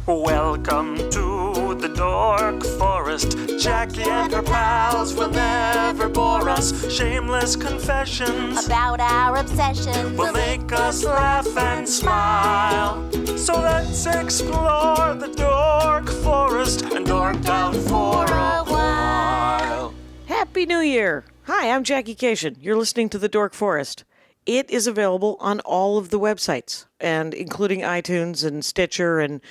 Welcome to the Dork Forest. Jackie and her pals will never bore us. Shameless confessions about our obsession will make us laugh and smile. So let's explore the Dork Forest and dork out for a while. Happy New Year! Hi, I'm Jackie Cation. You're listening to The Dork Forest. It is available on all of the websites, and including iTunes and Stitcher and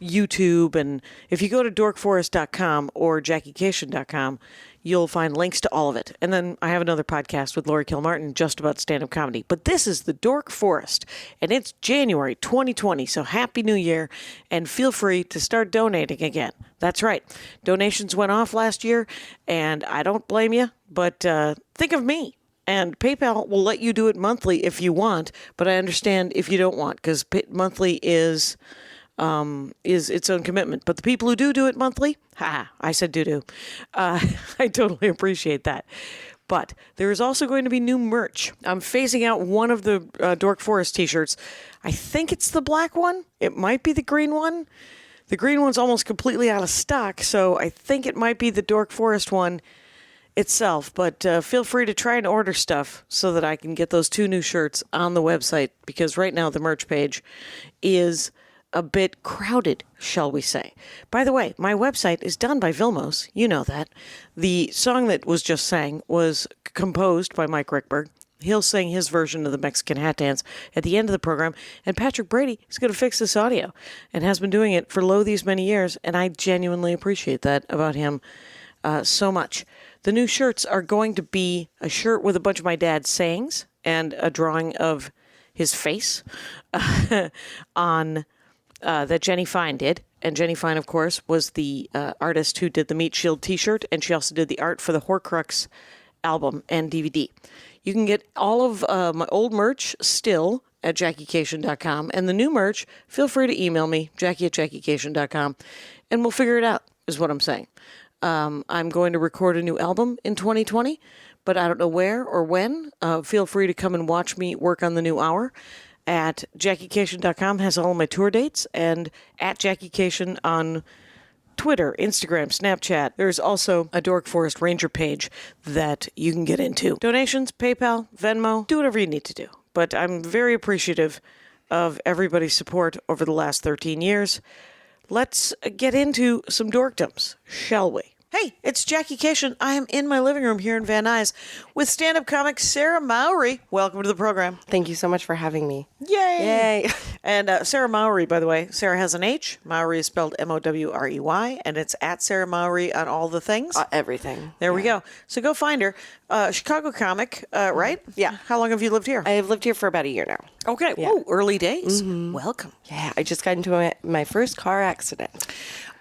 YouTube. And if you go to dorkforest.com or jackiecation.com, you'll find links to all of it. And then I have another podcast with Lori Kilmartin just about stand-up comedy. But this is The Dork Forest, and it's January 2020, so Happy New Year, and feel free to start donating again. That's right. Donations went off last year, and I don't blame you, but think of me. And PayPal will let you do it monthly if you want, but I understand if you don't want, because monthly is its own commitment. But the people who do it monthly, I said do. I totally appreciate that. But there is also going to be new merch. I'm phasing out one of the Dork Forest t-shirts. I think it's the black one. It might be the green one. The green one's almost completely out of stock, so I think it might be the Dork Forest one itself, but feel free to try and order stuff so that I can get those two new shirts on the website, because right now the merch page is a bit crowded, shall we say. By the way, my website is done by Vilmos. You know that. The song that was just sang was composed by Mike Rickberg. He'll sing his version of the Mexican hat dance at the end of the program, and Patrick Brady is going to fix this audio and has been doing it for these many years, and I genuinely appreciate that about him so much. The new shirts are going to be a shirt with a bunch of my dad's sayings and a drawing of his face on that Jenny Fine did. And Jenny Fine, of course, was the artist who did the Meat Shield t-shirt, and she also did the art for the Horcrux album and DVD. You can get all of my old merch still at JackieCation.com, and the new merch, feel free to email me, Jackie@JackieCation.com, and we'll figure it out, is what I'm saying. I'm going to record a new album in 2020, but I don't know where or when. Feel free to come and watch me work on the new hour. At JackieCation.com has all of my tour dates, and at JackieCation on Twitter, Instagram, Snapchat. There's also a Dork Forest Ranger page that you can get into. Donations, PayPal, Venmo, do whatever you need to do. But I'm very appreciative of everybody's support over the last 13 years. Let's get into some dorkdoms, shall we? Hey, it's Jackie Cation. I am in my living room here in Van Nuys with stand-up comic Sarah Mowrey. Welcome to the program. Thank you so much for having me. Yay! And Sarah Mowrey, by the way, Sarah has an H. Mowrey is spelled Mowrey, and it's at Sarah Mowrey on all the things. Everything. There we go. So go find her. Chicago comic, right? Yeah. How long have you lived here? I have lived here for about a year now. Okay. Yeah. Oh, early days. Mm-hmm. Welcome. Yeah, I just got into my first car accident.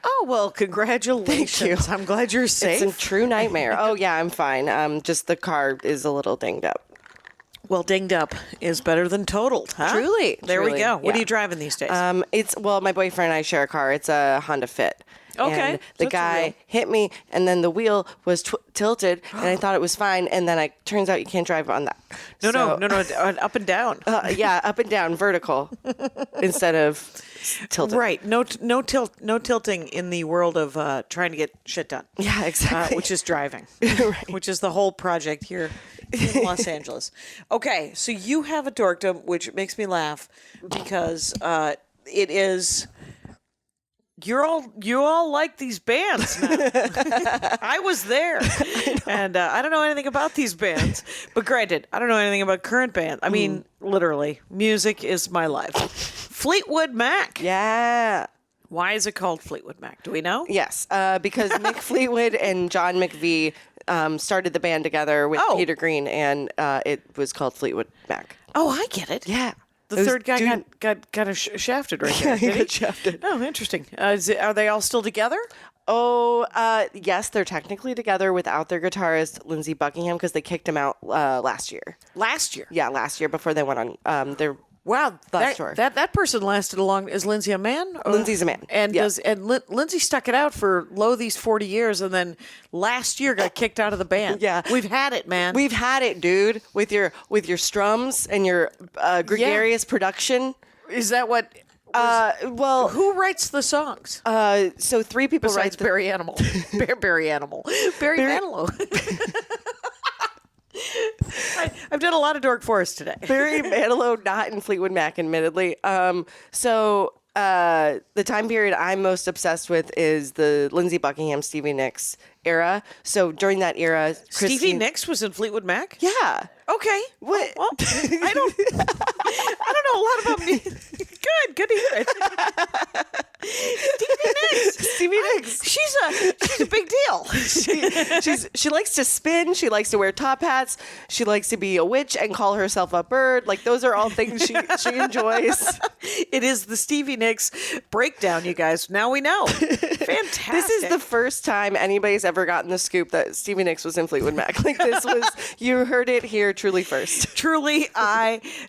Oh, well, congratulations. Thank you. I'm glad you're safe. It's a true nightmare. Oh, yeah, I'm fine. Just the car is a little dinged up. Well, dinged up is better than totaled, huh? Truly. There we go. What Yeah. are you driving these days? My boyfriend and I share a car. It's a Honda Fit. Okay. And the guy hit me, and then the wheel was tilted, and I thought it was fine, and then turns out you can't drive on that. No, up and down. Yeah, up and down, vertical, instead of tilted. Right. No tilting in the world of trying to get shit done. Yeah, exactly. Which is driving. Right. Which is the whole project here in Los Angeles. Okay, so you have a dorkdom, which makes me laugh because it is. You all like these bands now. I was there, and I don't know anything about these bands. But granted, I don't know anything about current bands. I mean, literally, music is my life. Fleetwood Mac. Yeah. Why is it called Fleetwood Mac? Do we know? Yes, because Mick Fleetwood and John McVie started the band together with Peter Green, and it was called Fleetwood Mac. Oh, I get it. Yeah. The third guy got shafted right there. Yeah, he got shafted. Oh, interesting. Are they all still together? Oh, yes, they're technically together without their guitarist, Lindsey Buckingham, because they kicked him out last year. Last year? Yeah, last year before they went on their Wow, last tour. That person lasted a long. Is Lindsay a man? Lindsay's a man. And Lindsay stuck it out for these 40 years, and then last year got kicked out of the band. Yeah, we've had it, man. We've had it, dude. With your strums and your gregarious production. Is that what? Well, Who writes the songs? so three people Besides write Barry Animal. Barry Animal. Barry Manilow. I've done a lot of Dork Forest today. Barry Manilow, not in Fleetwood Mac, admittedly. The time period I'm most obsessed with is the Lindsey Buckingham, Stevie Nicks era. So during that era, Stevie Nicks was in Fleetwood Mac? Yeah. Okay. What? Well, I don't know a lot about me. Good to hear it. Stevie Nicks. She's a big deal. She likes to spin. She likes to wear top hats. She likes to be a witch and call herself a bird. Like, those are all things she enjoys. It is the Stevie Nicks breakdown, you guys. Now we know. Fantastic. This is the first time anybody's ever gotten the scoop that Stevie Nicks was in Fleetwood Mac. Like, this was, you heard it here truly first. Truly,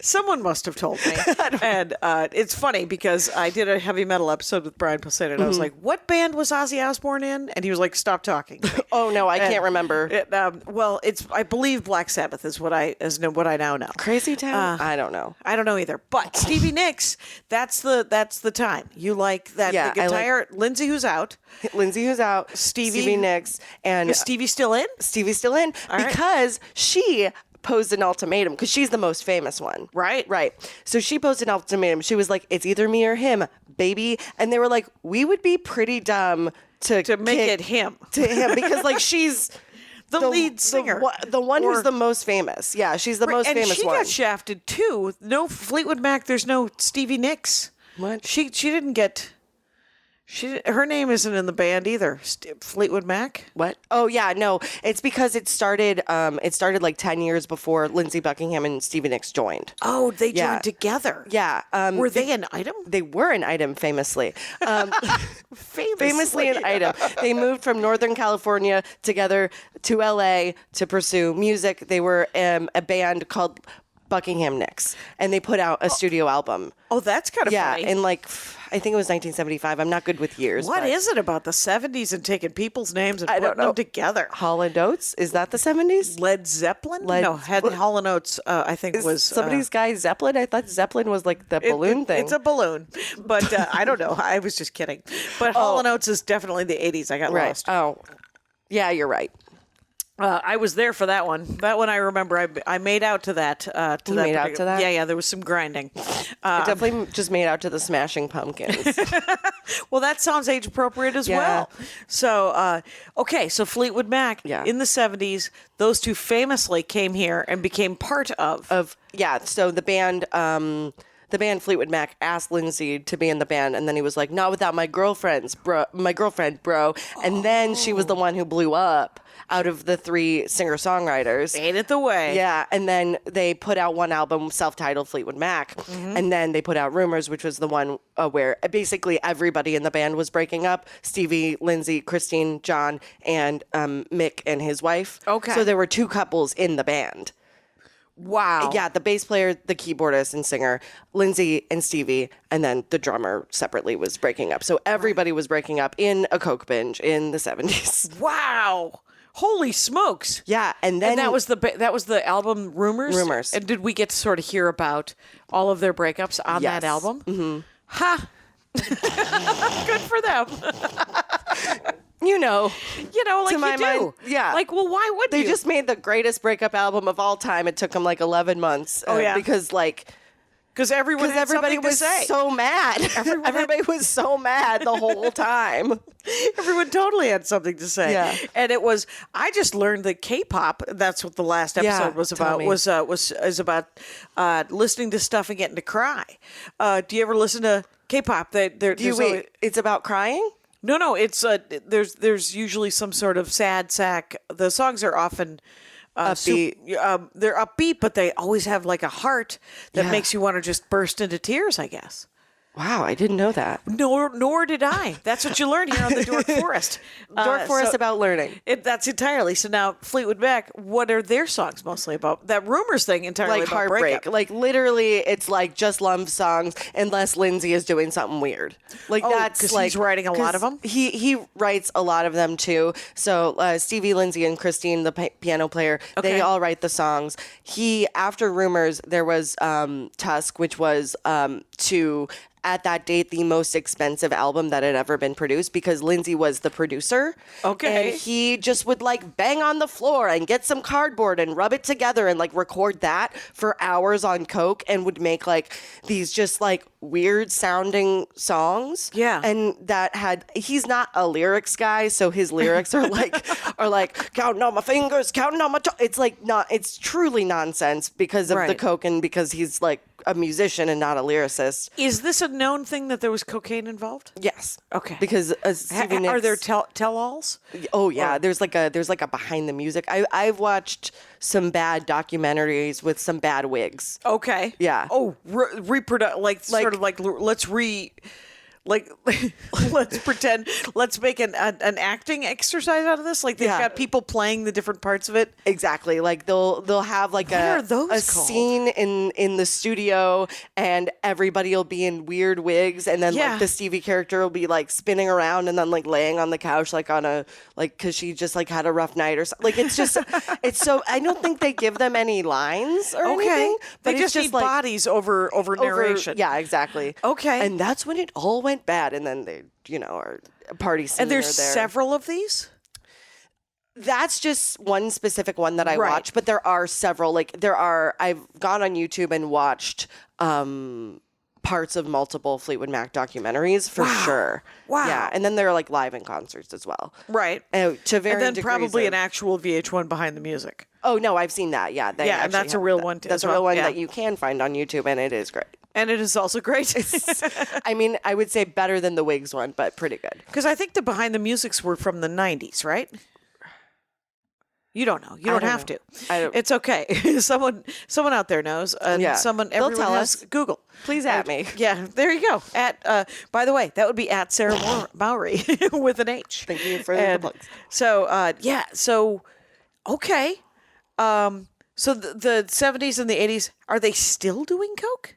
someone must have told me. And it's funny because I did a heavy metal episode with Brian Posehn, and I was like, what band was Ozzy Osbourne in? And he was like, stop talking. Oh, no, I can't remember. Well, I believe Black Sabbath is what I now know. Crazy Town? I don't know. I don't know either. But Stevie Nicks, that's the time. You like that Yeah, the entire Lindsay who's out. Lindsay who's out, Stevie Nicks, and Is Stevie still in? Stevie's still in right. because she posed an ultimatum because she's the most famous one. Right. So she posed an ultimatum. She was like, it's either me or him, baby. And they were like, we would be pretty dumb to make it him. To him because like she's the lead singer. The one who's the most famous. Yeah, she's the most famous one. And she got shafted too. No Fleetwood Mac, there's no Stevie Nicks. What? She didn't get... her name isn't in the band either. Fleetwood Mac? What? Oh yeah, no. It's because it started like 10 years before Lindsey Buckingham and Stevie Nicks joined. Oh, they joined together. Yeah. Were they an item? They were an item, famously. Famously an item. They moved from Northern California together to LA to pursue music. They were a band called Buckingham Nicks, and they put out a studio album. Oh, that's kind of funny. Yeah, in like, I think it was 1975. I'm not good with years. What is it about the 70s and taking people's names and I don't putting them know. together? Hall & Oates? Is that the 70s? Led Zeppelin? No, Hall & Oates, I think was... Somebody's guy Zeppelin? I thought Zeppelin was like the balloon thing. It's a balloon, but I don't know. I was just kidding. But Hall & Oates is definitely the 80s. I got lost. Oh, yeah, you're right. I was there for that one. That one I remember. I made out to that. You made out to that? Yeah. There was some grinding. I definitely just made out to the Smashing Pumpkins. Well, that sounds age appropriate as well. So, okay. So Fleetwood Mac in the 70s, those two famously came here and became part of. So the band. The band Fleetwood Mac asked Lindsay to be in the band, and then he was like, "Not without my girlfriend, bro." And then she was the one who blew up out of the three singer-songwriters. Ain't it the way? Yeah, and then they put out one album, self-titled Fleetwood Mac, and then they put out Rumors, which was the one where basically everybody in the band was breaking up: Stevie, Lindsay, Christine, John, and Mick and his wife. Okay. So there were two couples in the band. Wow. Yeah, the bass player, the keyboardist and singer, Lindsay and Stevie, and then the drummer separately was breaking up. So everybody was breaking up in a coke binge in the 70s. Wow. Holy smokes. Yeah, and then that was the album Rumors? Rumors. And did we get to sort of hear about all of their breakups on that album? Mm-hmm. Ha! Good for them. You know, like to my you do. mind, yeah. Like, well, why would they you? just made the greatest breakup album of all time. It took them like 11 months. Because everybody was so mad. Everybody was so mad the whole time. Everyone totally had something to say. Yeah. And it was, I just learned that K-pop, that's what the last episode was about, is about listening to stuff and getting to cry. Do you ever listen to K-pop? It's about crying? No, it's there's usually some sort of sad sack. The songs are often upbeat. They're upbeat, but they always have like a heart that makes you want to just burst into tears, I guess. Wow, I didn't know that. Nor did I. That's what you learn here on the Dork Forest. Dork Forest about learning. That's entirely. So now Fleetwood Mac, what are their songs mostly about? That Rumors thing entirely like about heartbreak. breakup. Like literally, it's like just love songs unless Lindsay is doing something weird. Like that's 'cause like he's writing a lot of them. He writes a lot of them too. So Stevie, Lindsay, and Christine, the piano player, they all write the songs. After Rumors, there was Tusk, which was to at that date the most expensive album that had ever been produced because Lindsay was the producer. Okay. And he just would like bang on the floor and get some cardboard and rub it together and like record that for hours on coke and would make like these just like weird sounding songs. Yeah. And that he's not a lyrics guy, so his lyrics are like counting on my fingers, counting on my it's like it's truly nonsense because of the Right. coke and because he's like a musician and not a lyricist. Is this a known thing that there was cocaine involved? Yes. Okay. Because Stevie Nicks, Are there tell-alls? oh yeah, there's like a behind the music. I've watched some bad documentaries with some bad wigs. Okay. Yeah. Oh, sort of like let's pretend, let's make an acting exercise out of this. Like they've got people playing the different parts of it. Exactly. Like they'll have like are those a called? scene in the studio and everybody will be in weird wigs and then Yeah. like the Stevie character will be like spinning around and then like laying on the couch like on a like because she just like had a rough night or something. Like it's just it's so I don't think they give them any lines or anything. They But just it's need like bodies over narration. Yeah, exactly. Okay. And that's when it all went bad and then they are party scene And there's are there. several of these? That's just one specific one that I Right. watched, but there are several. I've gone on YouTube and watched parts of multiple Fleetwood Mac documentaries for sure. Wow. Yeah, and then there are like live in concerts as well. Right. To varying And then degrees probably of- an actual VH1 behind the music. Oh no, I've seen that. Yeah, they Yeah, and actually that's a have real that. one, too, That's as a real well. one Yeah. that you can find on YouTube, and it is great. And it is also great. I mean, I would say better than the Wigs one, but pretty good. Because I think the behind the musics were from the 90s, right? You don't know. You don't don't have know. to. I don't- It's okay. someone out there knows. And Yeah. everyone They'll tell has us. Google. Please at me. Yeah, there you go. By the way, that would be at Sarah Mowrey with an H. Thank you for the plugs. So, okay. So the 70s and the 80s, are they still doing coke?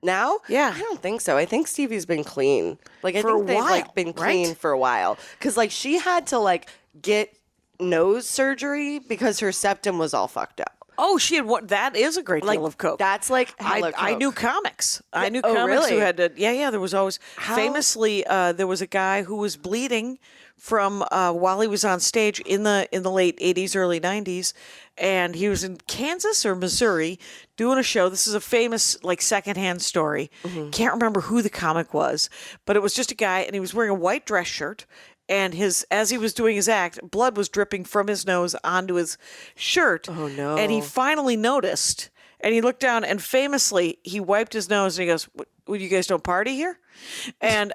Now? Yeah. I don't think so. I think Stevie's been clean. Like I For a think they've while, like been clean right? for a while. Cause like she had to like get nose surgery because her septum was all fucked up. Oh, she had what? That is a great Like deal of coke. that's like hella I coke. knew comics. I knew Oh, comics who really? had to. Yeah. There was always famously there was a guy who was bleeding from while he was on stage in the late 80s, early 90s, and he was in Kansas or Missouri doing a show. This is a famous like secondhand story. Mm-hmm. Can't remember who the comic was, but it was just a guy, and he was wearing a white dress shirt. And as he was doing his act, blood was dripping from his nose onto his shirt. Oh, no. And he finally noticed, and he looked down, and famously he wiped his nose, and he goes, "What, you guys don't party here?" And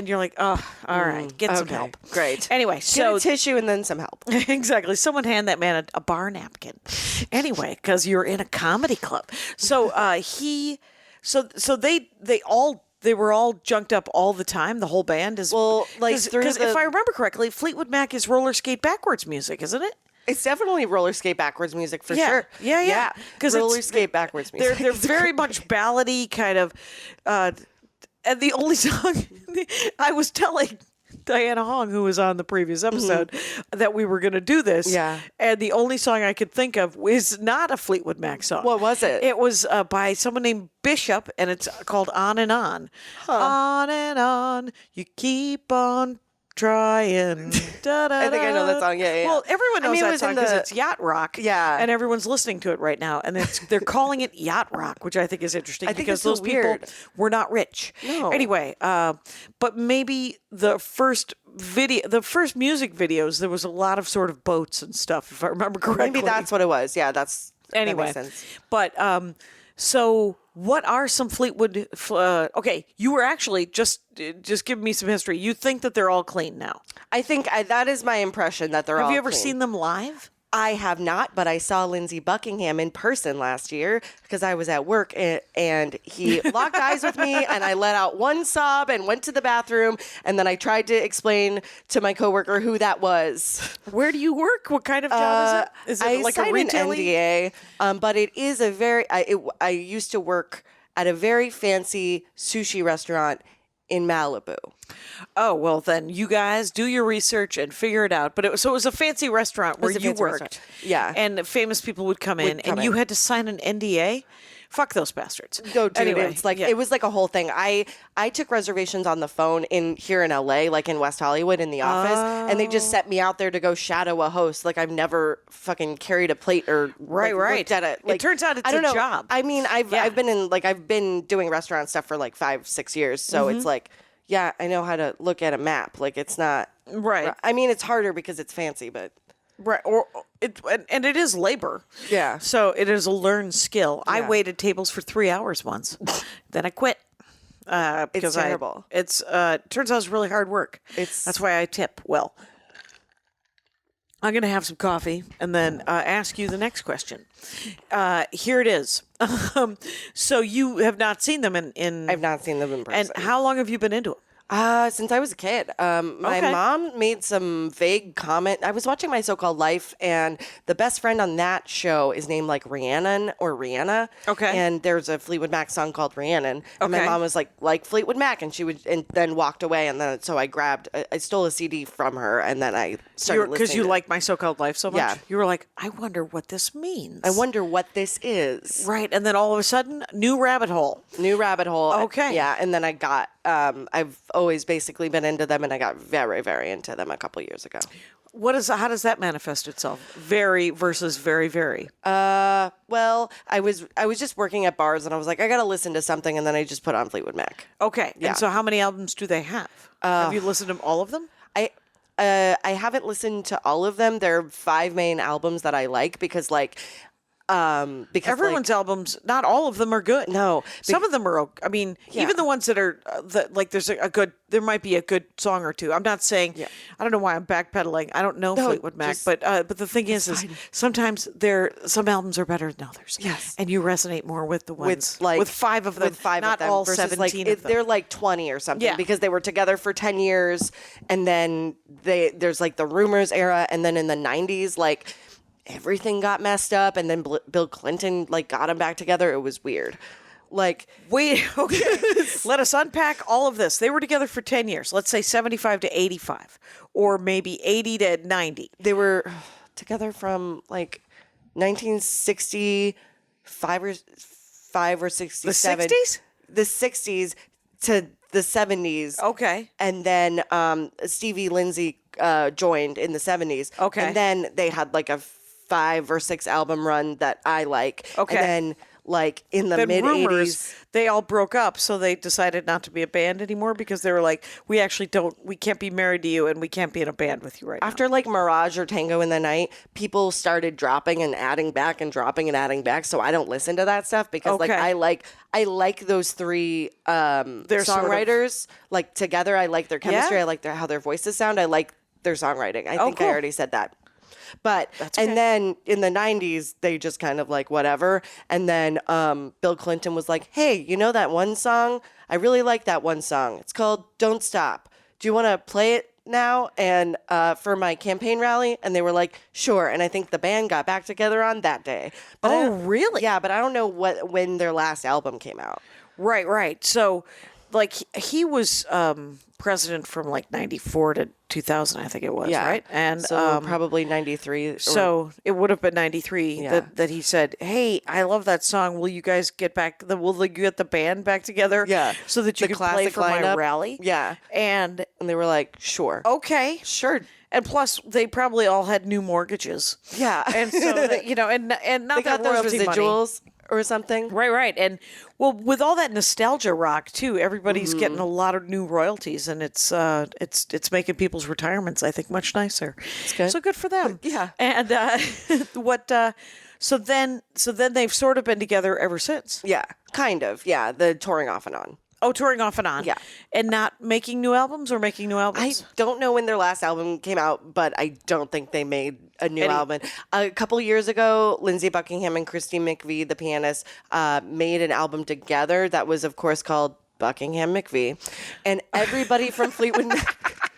you're like, "Oh, all right, get some Okay, help." great. Anyway, Get so a tissue and then some help. exactly, someone hand that man a bar napkin. Anyway, because you're in a comedy club. So they were all junked up all the time. The whole band is through because if I remember correctly, Fleetwood Mac is roller skate backwards music, isn't it? It's definitely roller skate backwards music for Yeah. sure. Yeah. Because roller skate backwards music. They're very much ballady kind of. And the only song I was telling Diana Hong, who was on the previous episode, that we were going to do this. Yeah. And the only song I could think of was not a Fleetwood Mac song. What was it? It was by someone named Bishop, and it's called On and On. On and on, you keep on trying. I think I know that song. Yeah. Well, everyone knows it that was song in because the- it's yacht rock. Yeah. And everyone's listening to it right now. And they're calling it yacht rock, which I think is interesting I think because it's so those weird. people were not rich. No. Anyway, but maybe the first music videos, there was a lot of sort of boats and stuff, if I remember correctly. Maybe that's what it was. Yeah, Anyway, that makes sense. but so what are some Fleetwood? Okay, you were actually just give me some history. You think that they're all clean now? I think that is my impression that they're all Have you ever clean. seen them live? I have not, but I saw Lindsey Buckingham in person last year because I was at work and he locked eyes with me and I let out one sob and went to the bathroom and then I tried to explain to my coworker who that was. Where do you work? What kind of job is it? Is it I like a signed an retail? NDA, but it is a very. I used to work at a very fancy sushi restaurant in Malibu. Oh, well, then you guys do your research and figure it out. But it was a fancy restaurant where was a you fancy worked. restaurant. Yeah. And famous people would come in, come and you in. had to sign an NDA Fuck those bastards. No, dude, Anyway, it's like yeah. it was like a whole thing. I took reservations on the phone here in LA, like in West Hollywood in the office, and they just sent me out there to go shadow a host. Like I've never fucking carried a plate or Right. looked at it. Like, It turns out it's I don't a know. job. I mean, I've Yeah. I've been doing restaurant stuff for like 5-6 years, so Mm-hmm. it's like, yeah, I know how to look at a map. Like it's not Right. I mean, it's harder because it's fancy, but Right, or and it is labor. Yeah. So it is a learned skill. I Yeah. waited tables for 3 hours once, then I quit. Because terrible. It's turns out it's really hard work. That's why I tip well. I'm going to have some coffee and then ask you the next question. Here it is. So you have not seen them in I've not seen them in person. And how long have you been into them? Since I was a kid. My Okay. mom made some vague comment. I was watching My So-Called Life, and the best friend on that show is named like Rhiannon or Rihanna. Okay. And there's a Fleetwood Mac song called Rhiannon. And my Okay. mom was like Fleetwood Mac, and and then walked away. And then so I stole a CD from her, and then I started listening. Because you to it. like My So-Called Life so much? Yeah. You were like, I wonder what this means. I wonder what this is. Right, and then all of a sudden, new rabbit hole. New rabbit hole. Okay. Yeah, and then I got. I've always basically been into them, and I got very, very into them a couple years ago. How does that manifest itself? Very versus very, very. Well, I was just working at bars, and I was like, I gotta listen to something, and then I just put on Fleetwood Mac. Okay. Yeah. And so how many albums do they have? Have you listened to all of them? I haven't listened to all of them. There are 5 main albums that I like because because Everyone's albums, not all of them are good. No. Some of them are, I mean, even the ones that are, there's a good, there might be a good song or two. I'm not saying, I don't know why I'm backpedaling. I don't know Fleetwood Mac, just- but the thing is sometimes some albums are better than others. Yes. And you resonate more with the ones, with with 5 of them, with 5 not of them all versus 17 of them. they're like 20 or something Yeah. because they were together for 10 years, and then there's like the Rumors era, and then in the 90s like everything got messed up, and then Bill Clinton like got them back together. It was weird. Like, Wait, okay. Let us unpack all of this. They were together for 10 years. Let's say 75 to 85, or maybe 80 to 90. they were together from like 1965 or 67. The 60s? The 60s to the 70s. Okay. And then Stevie Lindsay joined in the 70s. Okay. And then they had like a 5 or 6 album run that I like. Okay. And then like in the Then mid Rumors, 80s. they all broke up, so they decided not to be a band anymore because they were like, we can't be married to you and we can't be in a band with you right now. After like Mirage or Tango in the Night, people started dropping and adding back and dropping and adding back. So I don't listen to that stuff because like Okay. I like those 3 songwriters like together. I like their chemistry. Yeah. I like how their voices sound. I like their songwriting. I think cool. I already said that. But okay. and then in the 90s, they just kind of like whatever. And then Bill Clinton was like, hey, you know that one song? I really like that one song. It's called Don't Stop. Do you want to play it now and for my campaign rally? And they were like, sure. And I think the band got back together on that day. But Oh, really? Yeah, but I don't know when their last album came out. Right. So, like, he was president from like 94 to 2000, I think it was, Yeah. right? And So probably 93. so it would have been 93 Yeah. that he said, hey, I love that song. Will you guys will you get the band back together? Yeah. So that you The can play classic for my lineup. rally? Yeah. And And they were like, sure. okay. Sure. And plus, they probably all had new mortgages. Yeah. And so, that, and not They that got those royalty money. residuals or something. Right. And well, with all that nostalgia rock too, everybody's getting a lot of new royalties, and it's making people's retirements, I think, much nicer. good. So good for them. Yeah. And so then they've sort of been together ever since. Yeah, kind of. Yeah, the touring off and on. Oh, touring off and on. Yeah. And not making new albums or making new I albums? don't know when their last album came out, but I don't think they made a new album. A couple years ago, Lindsey Buckingham and Christine McVie, the pianist, made an album together that was, of course, called Buckingham McVie. And everybody from Fleetwood Mac...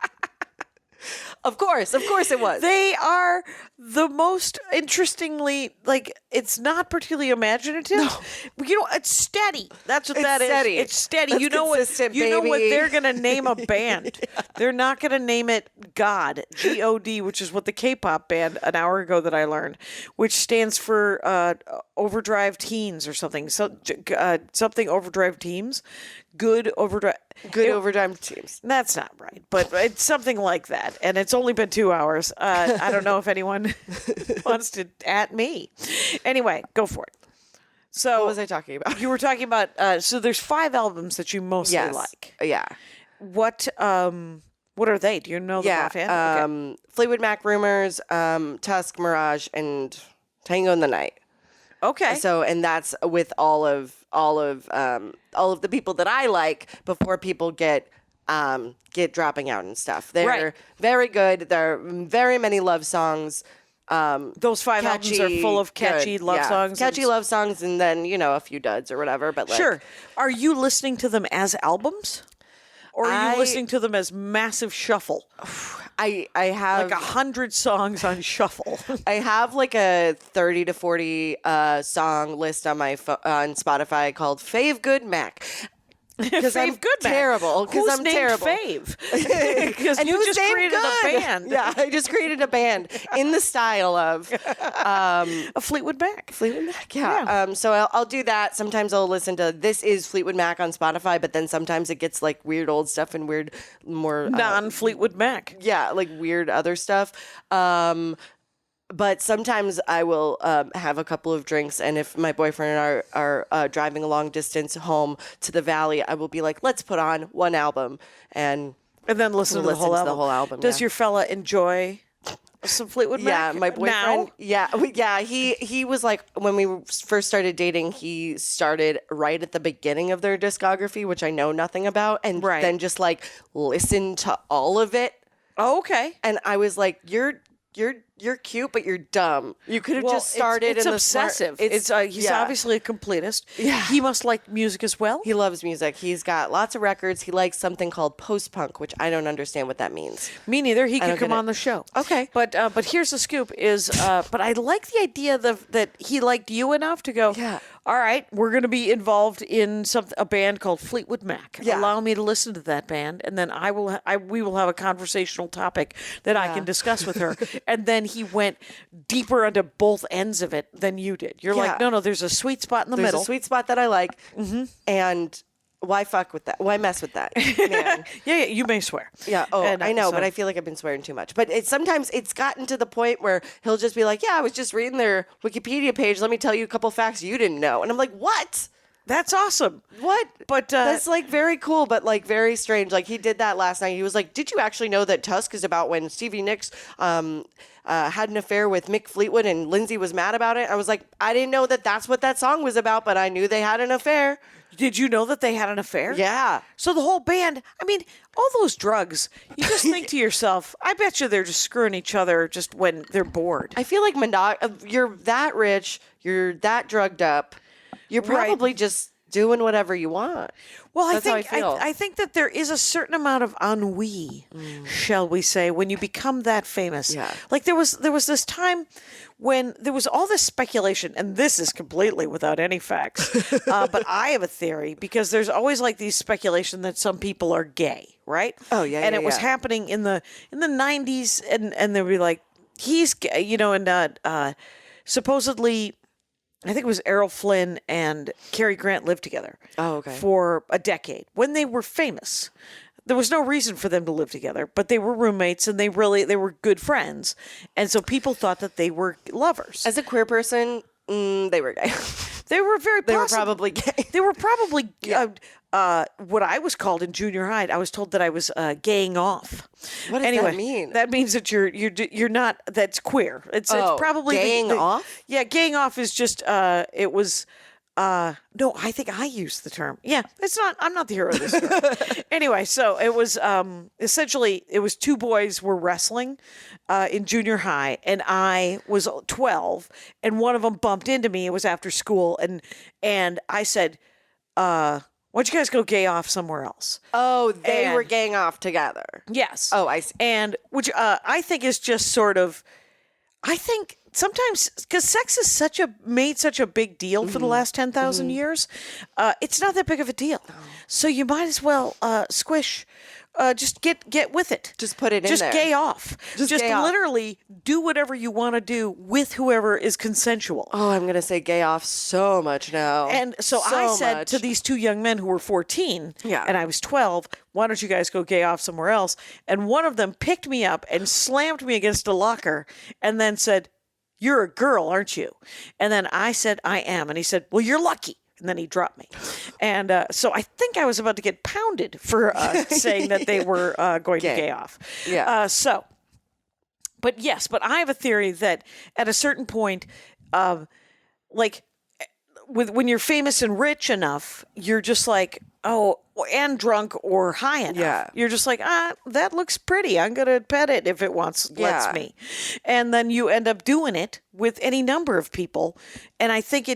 Of course it was. They are the most interestingly, like, it's not particularly imaginative. No. You know, it's steady. That's what that steady. is. It's steady. That's you know consistent, what? You know what baby. they're going to name a band. They're not going to name it God, God, which is what the K-pop band an hour ago that I learned, which stands for Overdrive Teens or something. So something Overdrive Teams. Good Overdrive teams. That's not right, but it's something like that. And it's only been 2 hours. I don't know if anyone wants to at me. Anyway, go for it. So What was I talking about? you were talking about, so there's 5 albums that you mostly like. Yeah. What are they? Do you know them offhand? Okay. Fleetwood Mac, Rumors, Tusk, Mirage, and Tango in the Night. Okay. So, and that's with all of the people that I like before people get dropping out and stuff. They're very good. There are very many love songs. Those 5 albums are full of catchy love songs. Catchy love songs, and then, a few duds or whatever. But like, Sure. Are you listening to them as albums? Or are you listening to them as massive shuffle? I have like 100 songs on shuffle. I have like a 30 to 40 song list on my on Spotify called Fave Good Mac. Because I'm Good Mac. terrible. Because I'm named terrible. Fave? Because you just created a band. Yeah, I just created a band in the style of A Fleetwood Mac. Fleetwood Mac. Yeah. So I'll do that. Sometimes I'll listen to This Is Fleetwood Mac on Spotify, but then sometimes it gets like weird old stuff and weird more Non-Fleetwood Mac. yeah, like weird other stuff. But sometimes I will have a couple of drinks, and if my boyfriend and I are driving a long distance home to the valley, I will be like, let's put on one album and then listen to the whole album. Does yeah. your fella enjoy some Fleetwood Mac? Yeah, my boyfriend. Now? He was like, when we first started dating, he started right at the beginning of their discography, which I know nothing about, and then just like listened to all of it. Oh, okay. And I was like, you're cute, but you're dumb. You could have just started. It's obsessive. He's obviously a completist. Yeah. He must like music as well. He loves music. He's got lots of records. He likes something called post-punk, which I don't understand what that means. Me neither. He could don't come get it. on the show. Okay. But here's the scoop is, but I like the idea that he liked you enough to go, Yeah. all right, we're going to be involved in a band called Fleetwood Mac. Yeah. Allow me to listen to that band, and then we will have a conversational topic that I can discuss with her. And then he went deeper into both ends of it than you did. You're like, no, there's a sweet spot in the There's middle. a sweet spot that I like, and why fuck with that? Why mess with that, man? Yeah, you may swear. Yeah. Oh, And, I know, so- but I feel like I've been swearing too much. But sometimes it's gotten to the point where he'll just be like, "Yeah, I was just reading their Wikipedia page. Let me tell you a couple facts you didn't know." And I'm like, "What? That's awesome. What?" But that's like very cool, but like very strange. Like he did that last night. He was like, "Did you actually know that Tusk is about when Stevie Nicks had an affair with Mick Fleetwood and Lindsay was mad about it?" I was like, "I didn't know that that's what that song was about, but I knew they had an affair." Did you know that they had an affair? Yeah. So the whole band, I mean, all those drugs, you just think to yourself, I bet you they're just screwing each other just when they're bored. I feel like you're that rich, you're that drugged up, you're probably just doing whatever you want. Well, That's how I feel. I think that there is a certain amount of ennui, shall we say, when you become that famous. Yeah. Like there was this time when there was all this speculation, and this is completely without any facts, but I have a theory because there's always like these speculation that some people are gay, right? Oh, yeah, and yeah, it was yeah. happening in the 90s, and they'd be like, he's gay, and supposedly. I think it was Errol Flynn and Cary Grant lived together for a decade when they were famous. There was no reason for them to live together, but they were roommates and they were good friends. And so people thought that they were lovers. As a queer person, they were gay. They were They were probably gay. They were probably what I was called in junior high. I was told that I was gaying off. What does that mean? That means that you're not. That's queer. It's probably gaying off. Yeah, gaying off is just. It was. No, I think I used the term. Yeah, it's not. I'm not the hero of this story. Anyway, so it was essentially it was two boys were wrestling in junior high, and I was 12, and one of them bumped into me. It was after school, and I said, "Well, why don't you guys go gay off somewhere else? Oh, they were And- gaying off together. Yes. Oh, I see. And which I think is just sort of, I think sometimes because sex is made such a big deal for the last 10,000 years, it's not that big of a deal. So you might as well squish. Just get with it. Just put it in Just there. gay off. Just gay off. literally do whatever you want to do with whoever is consensual. Oh, I'm gonna say gay off so much now. And so I said much. to these two young men who were 14 Yeah. and I was 12, why don't you guys go gay off somewhere else? And one of them picked me up and slammed me against a locker and then said, you're a girl, aren't you? And then I said, I am. And he said, well, you're lucky. And then he dropped me. And so I think I was about to get pounded for saying that they were going to gay off. Yeah. But I have a theory that at a certain point, like when you're famous and rich enough, you're just like, oh, and drunk or high enough. Yeah. You're just like, that looks pretty. I'm going to pet it if it lets Yeah. me. And then you end up doing it with any number of people. And I think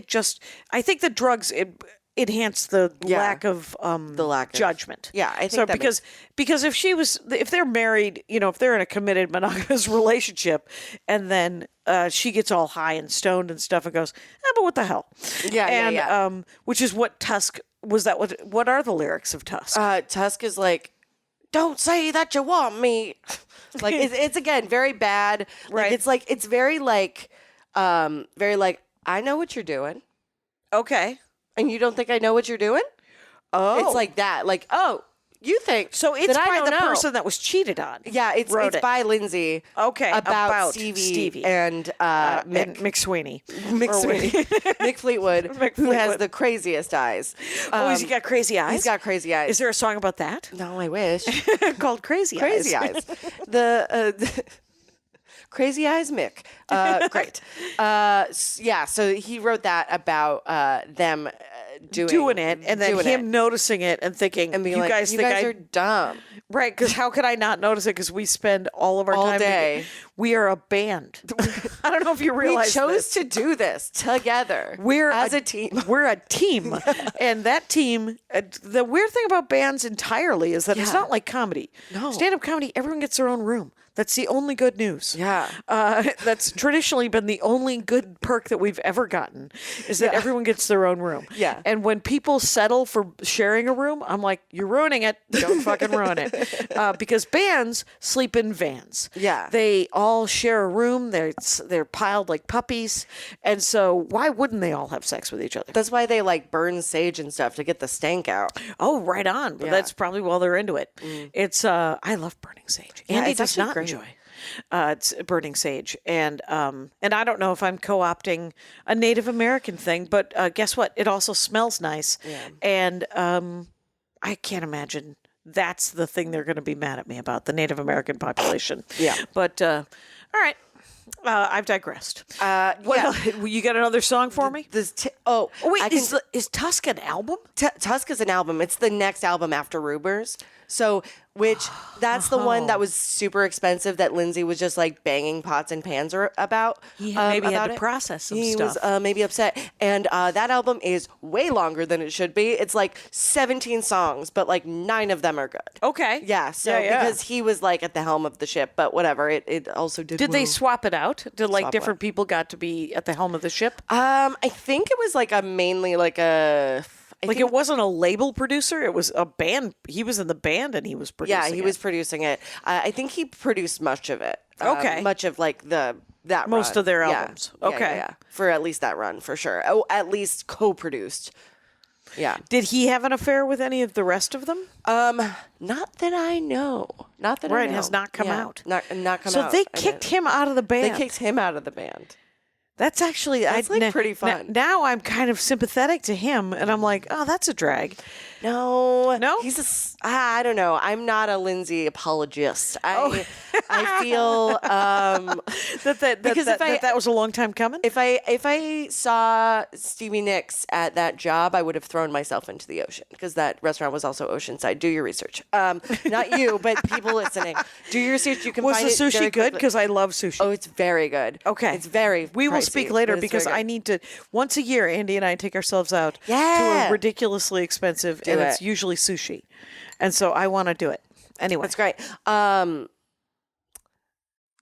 I think the drugs enhance the lack of judgment. Yeah, I think so that because if they're married, if they're in a committed monogamous relationship, and then she gets all high and stoned and stuff and goes, but what the hell? Yeah. Which is what Tusk was. That what are the lyrics of Tusk? Tusk is like, don't say that you want me. Like it's again very bad. Right. It's very like I know what you're doing, Okay. and you don't think I know what you're doing. Oh, It's like that. Like, oh, you think so. It's that I by don't the know. person that was cheated on. Yeah, it's wrote it. by Lindsay. Okay, about Stevie Stevie and and Mick. McSweeney. Mick Fleetwood, Mick who has Fleetwood. the craziest eyes. Has he got crazy eyes? He's got crazy eyes. Is there a song about that No, I wish. called Crazy Crazy Eyes? eyes. The Crazy Eyes Mick. Great. Yeah, so he wrote that about them Doing it, and then doing him it. noticing it and thinking, And being "You like, guys you think guys I are dumb. right?" Because how could I not notice it? Because we spend all of our All time day. together. We are a band. I don't know if you We realize chose this. to do this together. We're as a team. We're a team, and that team. The weird thing about bands entirely is that it's Yeah. not like comedy. No. Stand-up comedy, everyone gets their own room. That's the only good news. Yeah. That's traditionally been the only good perk that we've ever gotten is that everyone gets their own room. Yeah. And when people settle for sharing a room, I'm like, you're ruining it. Don't fucking ruin it. Because bands sleep in vans. Yeah. They all share a room. They're piled like puppies. And so why wouldn't they all have sex with each other? That's why they like burn sage and stuff to get the stank out. Oh, right on. But Yeah. that's probably while they're into it. It's I love burning sage. Yeah, Andy it's does actually not great. enjoy it's burning sage, and I don't know if I'm co-opting a Native American thing, but guess what? It also smells nice, and I can't imagine that's the thing they're going to be mad at me about, the Native American population. Yeah. But all right. I've digressed. You got another song for me? Oh, Wait, I can- is Tusk an album? Tusk is an album. It's the next album after Rumors. So, that's the one that was super expensive that Lindsay was just like banging pots and pans about. He maybe had about to it. process some he stuff. was maybe upset. And that album is way longer than it should be. It's like 17 songs, but like 9 of them are good. Okay. Yeah. So, because he was like at the helm of the ship, but whatever. It also did. Did they well. swap it out? Did like Swap different people got to be at the helm of the ship? I think it was like mainly like a. It wasn't a label producer. It was a band. He was in the band and he was producing Yeah, he was producing it. I think he produced much of it. Okay. Much of like that Most run. of their Yeah. albums. Yeah, Okay. yeah. For at least that run, for sure. Oh, at least co-produced. Yeah. Did he have an affair with any of the rest of them? Not that I know. Not that I Right, know. has not come Yeah, out. Not come out. So they I kicked didn't. him out of the They band. kicked him out of the band. That's actually pretty fun. Now I'm kind of sympathetic to him, and I'm like, oh, that's a drag. No, he's I don't know. I'm not a Lindsay apologist. I feel That was a long time coming. if I saw Stevie Nicks at that job, I would have thrown myself into the ocean because that restaurant was also oceanside. Do your research. Not you, but people listening. Do your research. You can Was find the it very sushi good? quickly. Because I love sushi. Oh, it's very good. Okay. It's very. We will pricey, speak but later it's because very good. I need to, once a year, Andy and I take ourselves out to Yeah. a ridiculously expensive do and it. it's usually sushi. And so I want to do it. Anyway. That's great.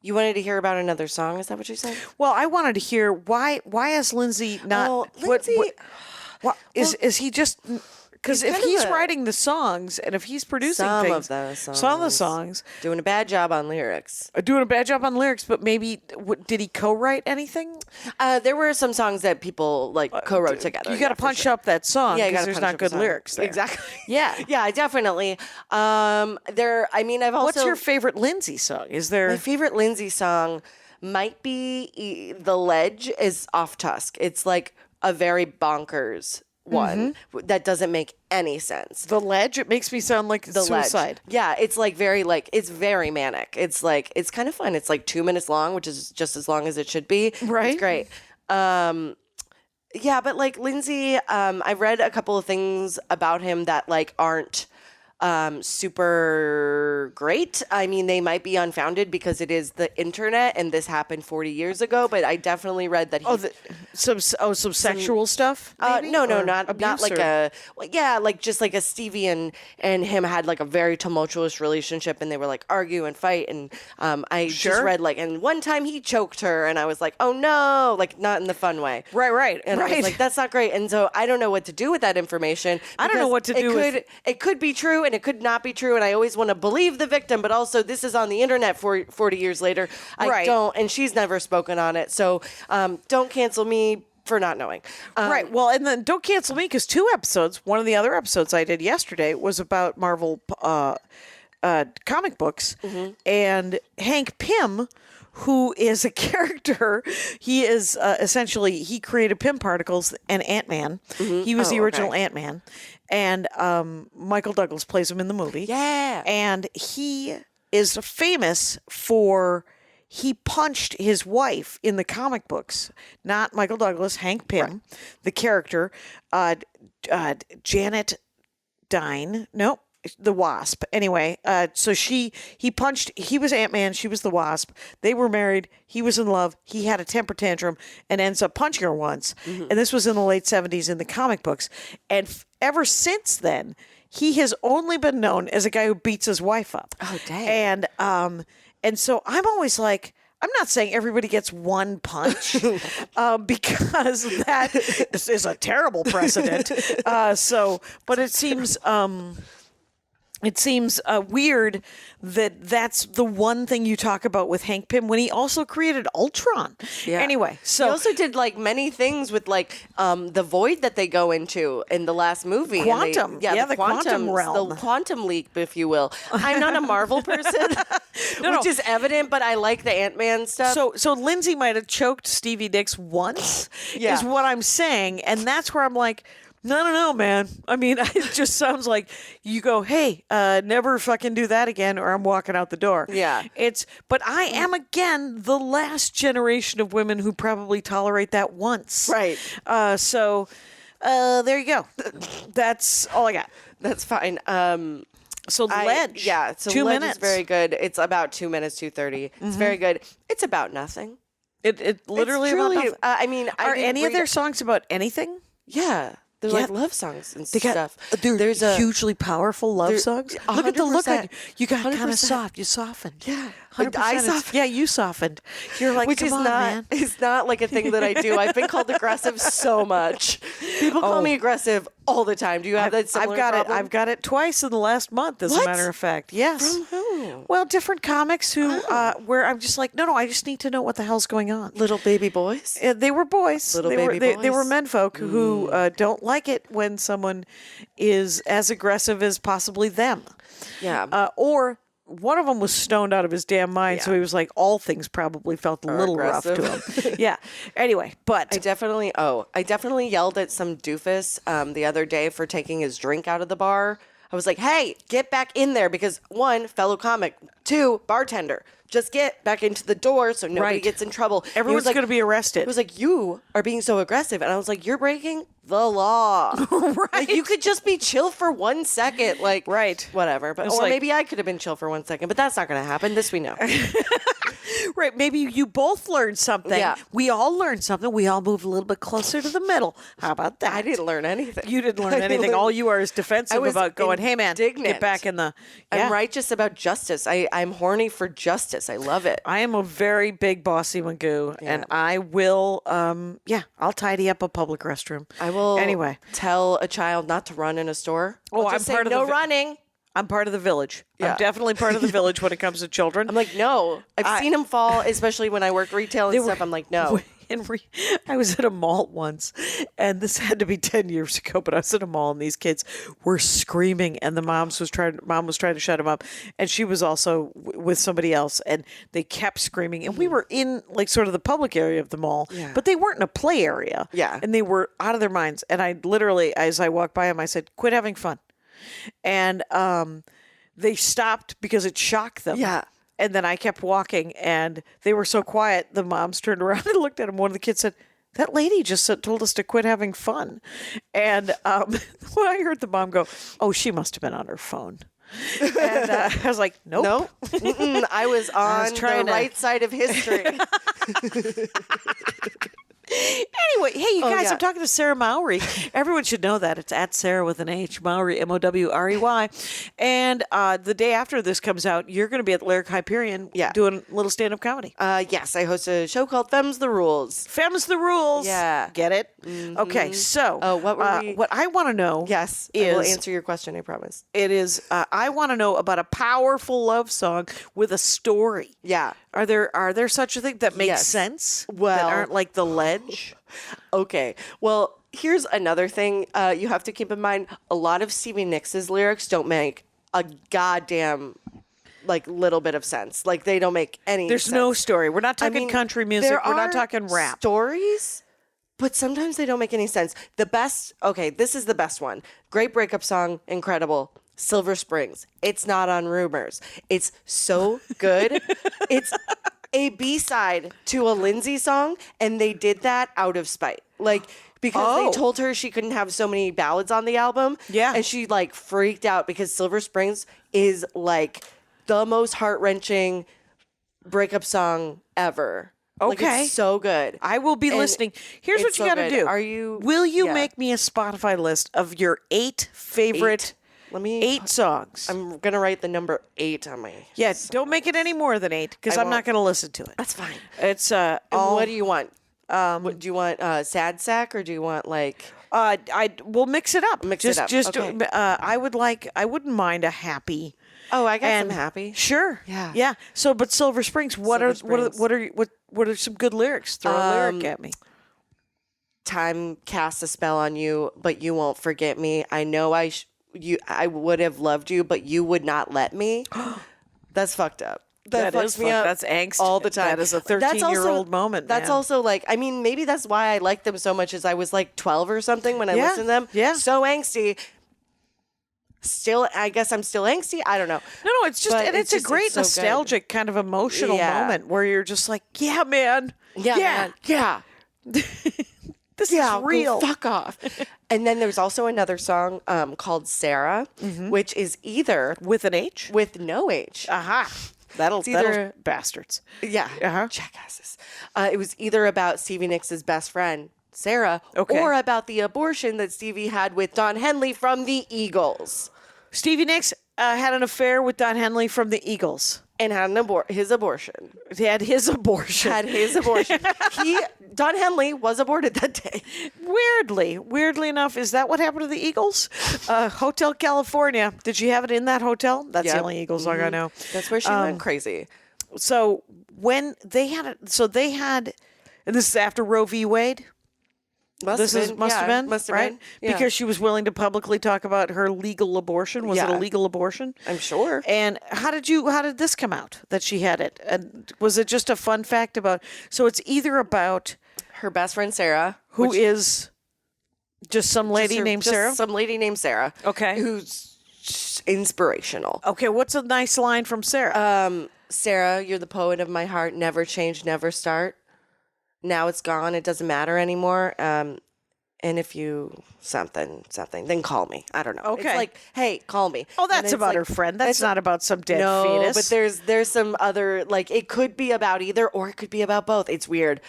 You wanted to hear about another song? Is that what you said? Well, I wanted to hear why is Lindsay not Oh, Lindsay- is he just because he's if kind of he's a- writing the songs and if he's producing Some things, of those songs. some of the songs Doing a bad job on lyrics. doing a bad job on lyrics, but maybe did he co-write anything? There were some songs that people like co-wrote together. You got to for punch sure. up that song Yeah, you because gotta there's punch not up good a song. lyrics there. Exactly. Yeah. Yeah, definitely. I mean, I've also. What's your favorite Lindsay song? Is there My favorite Lindsay song might be The Ledge is Off Tusk. It's like a very bonkers one that doesn't make any sense. The Ledge? It makes me sound like The suicide. Ledge. Yeah, it's like it's very manic. It's like it's kind of fun. It's like 2 minutes long, which is just as long as it should be. Right. It's great. Yeah, but like Lindsay, I've read a couple of things about him that like aren't super great. I mean, they might be unfounded because it is the internet and this happened 40 years ago, but I definitely read that Some sexual stuff? Maybe? no, Or not abuse like or- like just like a Stevie and him had like a very tumultuous relationship and they were like argue and fight and I just Sure. read like and one time he choked her and I was like, oh no, like not in the fun way. Right. And I was like, that's not great. And so I don't know what to do with that information. I don't know because what to do with- it could be true and it could not be true. And I always want to believe the victim, but also this is on the internet for 40 years later. I Right. don't, and she's never spoken on it. So don't cancel me for not knowing. Right. Well, and then don't cancel me because 2 episodes, one of the other episodes I did yesterday was about Marvel comic books. And Hank Pym, who is a character, he is essentially, he created Pym particles and Ant-Man. He was the original Ant-Man. And Michael Douglas plays him in the movie. Yeah. And he is famous for... He punched his wife in the comic books, not Michael Douglas, Hank Pym, the character, Janet Dine. Nope, the Wasp. Anyway, so he was Ant-Man, she was the Wasp. They were married. He was in love. He had a temper tantrum and ends up punching her once. And this was in the late 70s in the comic books. And ever since then, he has only been known as a guy who beats his wife up. Oh, dang. And so I'm always like, I'm not saying everybody gets one punch because that is a terrible precedent. But it seems weird that that's the one thing you talk about with Hank Pym when he also created Ultron. Yeah. Anyway, so he also did like many things with like the void that they go into in the last movie. Quantum. The quantum realm. The quantum leap, if you will. I'm not a Marvel person, which is evident, but I like the Ant-Man stuff. So Lindsay might have choked Stevie Nicks once, Yeah. is what I'm saying. And that's where I'm like, no, man. I mean, it just sounds like you go, hey, never fucking do that again or I'm walking out the door. Yeah. But I am, again, the last generation of women who probably tolerate that once. Right. So there you go. That's all I got. That's fine. So Ledge. Yeah. So 2 Ledge minutes. is very good. It's about 2 minutes, 2:30. It's very good. It's about nothing. It literally It's truly, about nothing. I mean, Are any of their songs about anything? Yeah. They're Yeah. like love songs and They got stuff. there's hugely powerful love songs. Look at the look on 100%. you. You got kind of 100%. soft. You softened. Yeah. 100%. I It's- softened. Yeah, you softened. You're like, Which come is on, not man. is not like a thing that I do. I've been called aggressive so much. People call me aggressive all the time. Do you have that similar I've got problem? it. I've got it twice in the last month, as What? a matter of fact. Yes. From who? Well, different comics who, where I'm just like, no, I just need to know what the hell's going on. Little baby boys. They were boys. Little they baby were, They were boys. menfolk who don't like it when someone is as aggressive as possibly them. Yeah. Or one of them was stoned out of his damn mind, so he was like, all things probably felt a little rough to him. Yeah. Anyway, but I definitely yelled at some doofus the other day for taking his drink out of the bar. I was like, hey, get back in there because 1, fellow comic, 2, bartender. just get back into the door so nobody Right. gets in trouble. Everyone's going to be arrested. It was like, you are being so aggressive. And I was like, you're breaking the law. Right. Like, you could just be chill for 1 second. Like, Right. whatever. But It's or like- maybe I could have been chill for 1 second, but that's not going to happen. This we know. Right. Maybe you both learned something. Yeah. We all learned something. We all moved a little bit closer to the middle. How about that? I didn't learn anything. You didn't learn I didn't anything. learn- All you are is I defensive was about going, hey, man, get indignant. back in the... I'm Yeah. righteous about justice. I'm horny for justice. I love it. I am a very big bossy Magoo, and I will, I'll tidy up a public restroom. I will Anyway, tell a child not to run in a store. Oh, I'll I'm just say, part of no the running. I'm part of the village. Yeah. I'm definitely part of the village when it comes to children. I'm like, no. I've seen him fall, especially when I worked retail and stuff. I'm like, no. I was at a mall once, and this had to be 10 years ago, but I was at a mall, and these kids were screaming, and the mom was trying to shut them up, and she was also with somebody else, and they kept screaming, and we were in like sort of the public area of the mall, but they weren't in a play area, and they were out of their minds, and I literally, as I walked by them, I said, quit having fun. And they stopped because it shocked them. Yeah. And then I kept walking, and they were so quiet, the moms turned around and looked at them. One of the kids said, that lady just told us to quit having fun. And when I heard the mom go, oh, she must have been on her phone. And I was like, nope. No. I was on trying the to- right side of history. Anyway, hey, you guys, yeah. I'm talking to Sarah Mowrey. Everyone should know that. It's at Sarah with an H, Mowrey, Mowrey. And the day after this comes out, you're going to be at Lyric Hyperion doing a little stand-up comedy. Yes, I host a show called Fem's the Rules. Fem's the rules. Yeah. Get it? Okay, so Oh, what were we- what I want to know Yes, is, I will answer your question, I promise. it is, I want to know about a powerful love song with a story. Yeah. Are there such a thing that makes Yes. sense? Well- that aren't like The Ledge? Okay. Well, here's another thing you have to keep in mind. A lot of Stevie Nicks' lyrics don't make a goddamn little bit of sense. Like, they don't make any There's sense. no story. We're not I talking mean, country music. there We're not are talking rap. Stories, but sometimes they don't make any sense. The best, okay, this is the best one. Great breakup song, incredible. Silver Springs. It's not on Rumors. It's so good. It's a B-side to a Lindsay song, and they did that out of spite. Because they told her she couldn't have so many ballads on the album. Yeah. And she freaked out because Silver Springs is the most heart-wrenching breakup song ever. Okay. It's so good. I will be And listening. Here's what it's you so got to good. do. Will you make me a Spotify list of your 8 favorite 8 songs? I'm going to write the number 8 on my... Yes, don't make it any more than 8 because I I'm not won't. going to listen to it. That's fine. It's And what do you want? Do you want Sad Sack or do you want I will mix it up. Mix it up. Just Okay. I wouldn't mind a happy. Oh, I got And some happy. Sure. Yeah. Yeah. So, but Silver Springs. What are some good lyrics? Throw a lyric at me. Time cast a spell on you, but you won't forget me. I know I would have loved you, but you would not let me. That's fucked up. That fucks is me fucked. up That's angst all the time. That is a That's also- 13-year-old moment. That's man. also maybe that's why I liked them so much. Is I was 12 or something when I listened to them. Yeah. So angsty. Still, I guess I'm still angsty. I don't know. No, it's just, But and it's a great so good. nostalgic kind of emotional Yeah. moment where you're just like, yeah, man. Man. Yeah. This Yeah, is real. go fuck off. And then there's also another song called Sarah, which is either With an H? with no H. Aha. That'll either- bastards. Yeah, Uh-huh. jackasses. It was either about Stevie Nicks' best friend, Sarah, Okay. or about the abortion that Stevie had with Don Henley from the Eagles. Stevie Nicks had an affair with Don Henley from the Eagles. And had his abortion. He had his abortion. Don Henley was aborted that day. Weirdly enough, is that what happened to the Eagles? Hotel California. Did you have it in that hotel? That's the Yep. only Eagles song I know. That's where she went crazy. So when they had it, and this is after Roe v. Wade. Must have been right Yeah. because she was willing to publicly talk about her legal abortion. Was it a Yeah. legal abortion? I'm sure. And how did this come out that she had it? And was it just a fun fact about? So it's either about Her best friend Sarah, who is just some lady named Sarah. Some lady named Sarah. Okay. Who's inspirational. Okay, what's a nice line from Sarah? Sarah, you're the poet of my heart. Never change, never start. Now it's gone. It doesn't matter anymore. And if you something, then call me. I don't know. Okay. It's like, hey, call me. Oh, And that's it's about like- her friend. That's not about some dead no, fetus. but there's some other, like, it could be about either or it could be about both. It's weird.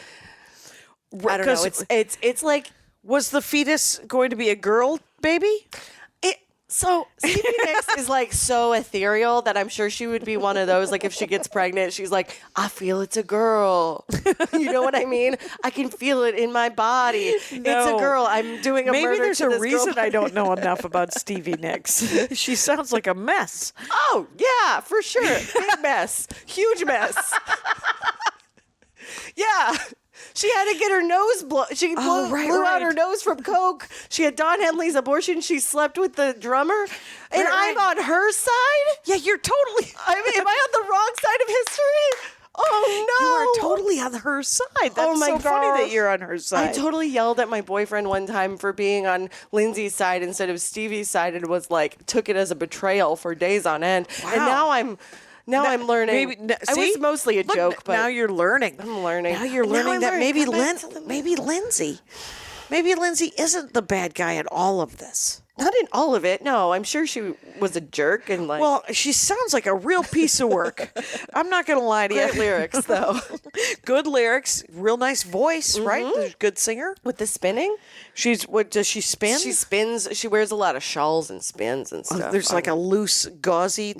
I don't know. 'Cause It's like, was the fetus going to be a girl baby? so Stevie Nicks is like so ethereal that I'm sure she would be one of those. Like if she gets pregnant, she's like, I feel it's a girl. You know what I mean? I can feel it in my body. It's a No. girl. I'm doing a Maybe murder there's to a this reason girl. I don't know enough about Stevie Nicks. She sounds like a mess. Oh yeah, for sure. Big mess. Huge mess. Yeah. She had to get her nose blown. She blew out her nose from coke. She had Don Henley's abortion. She slept with the drummer. And I'm on her side? Yeah, you're totally. I mean, am I on the wrong side of history? Oh, no. You are totally on her side. That's my so funny that gosh. you're on her side. I totally yelled at my boyfriend one time for being on Lindsay's side instead of Stevie's side and was like, took it as a betrayal for days on end. And now I'm learning. I was mostly a joke, but now you're learning. I'm learning. Now you're Now learning I'm that learning. maybe Come back to the maybe Lindsay isn't the bad guy in all of this. Not in all of it. No, I'm sure she was a jerk and like. Well, she sounds like a real piece of work. I'm not going to lie to you. great lyrics though. Good lyrics, real nice voice, right? Mm-hmm. Good singer. With the spinning, What does she spin? she spins. She wears a lot of shawls and spins and stuff. There's like a loose gauzy.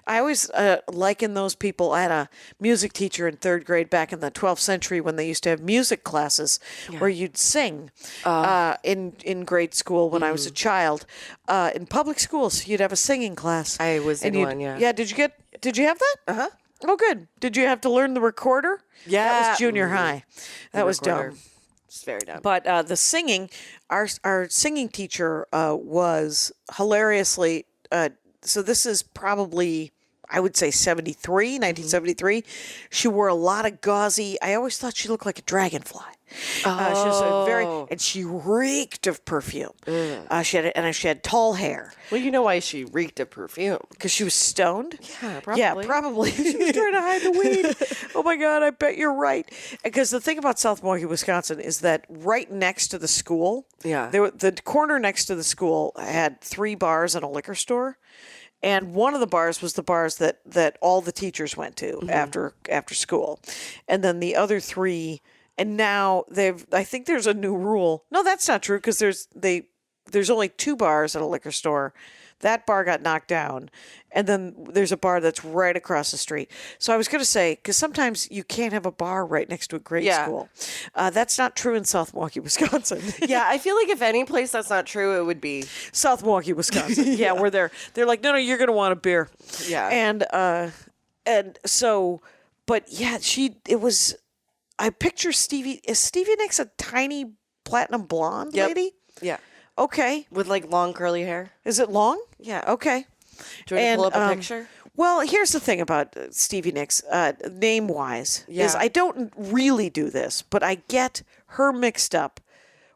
I always liken those people. I had a music teacher in third grade back in the 12th century when they used to have music classes where you'd sing in grade school when I was a child. In public schools, you'd have a singing class. I was in one, yeah. Yeah, did you have that? Uh-huh. Oh, good. Did you have to learn the recorder? Yeah. That was junior high. That was recorder. dumb. It's very dumb. But the singing, our singing teacher was hilariously. So this is probably, I would say, 1973. She wore a lot of gauzy. I always thought she looked like a dragonfly. She was and she reeked of perfume. She had tall hair Well, you know why she reeked of perfume? because she was stoned. Yeah, probably. Yeah, probably. She was trying to hide the weed. Oh my God, I bet you're right. Because the thing about South Milwaukee, Wisconsin, is that right next to the school, the corner next to the school had 3 bars and a liquor store. And one of the bars was the bars that all the teachers went to after school. And then the other 3, and now I think there's a new rule. No, that's not true because there's only 2 bars at a liquor store. That bar got knocked down. And then there's a bar that's right across the street. So I was going to say, because sometimes you can't have a bar right next to a grade school. That's not true in South Milwaukee, Wisconsin. Yeah, I feel like if any place that's not true, it would be. South Milwaukee, Wisconsin. Yeah, where they're like, no, you're going to want a beer. Yeah. And so, but yeah, I picture Stevie. Is Stevie Nicks a tiny platinum blonde lady? Yeah. Okay. With like long curly hair. Is it long? Yeah. Okay. Do you want to pull up a picture? Well, here's the thing about Stevie Nicks, name-wise, is I don't really do this, but I get her mixed up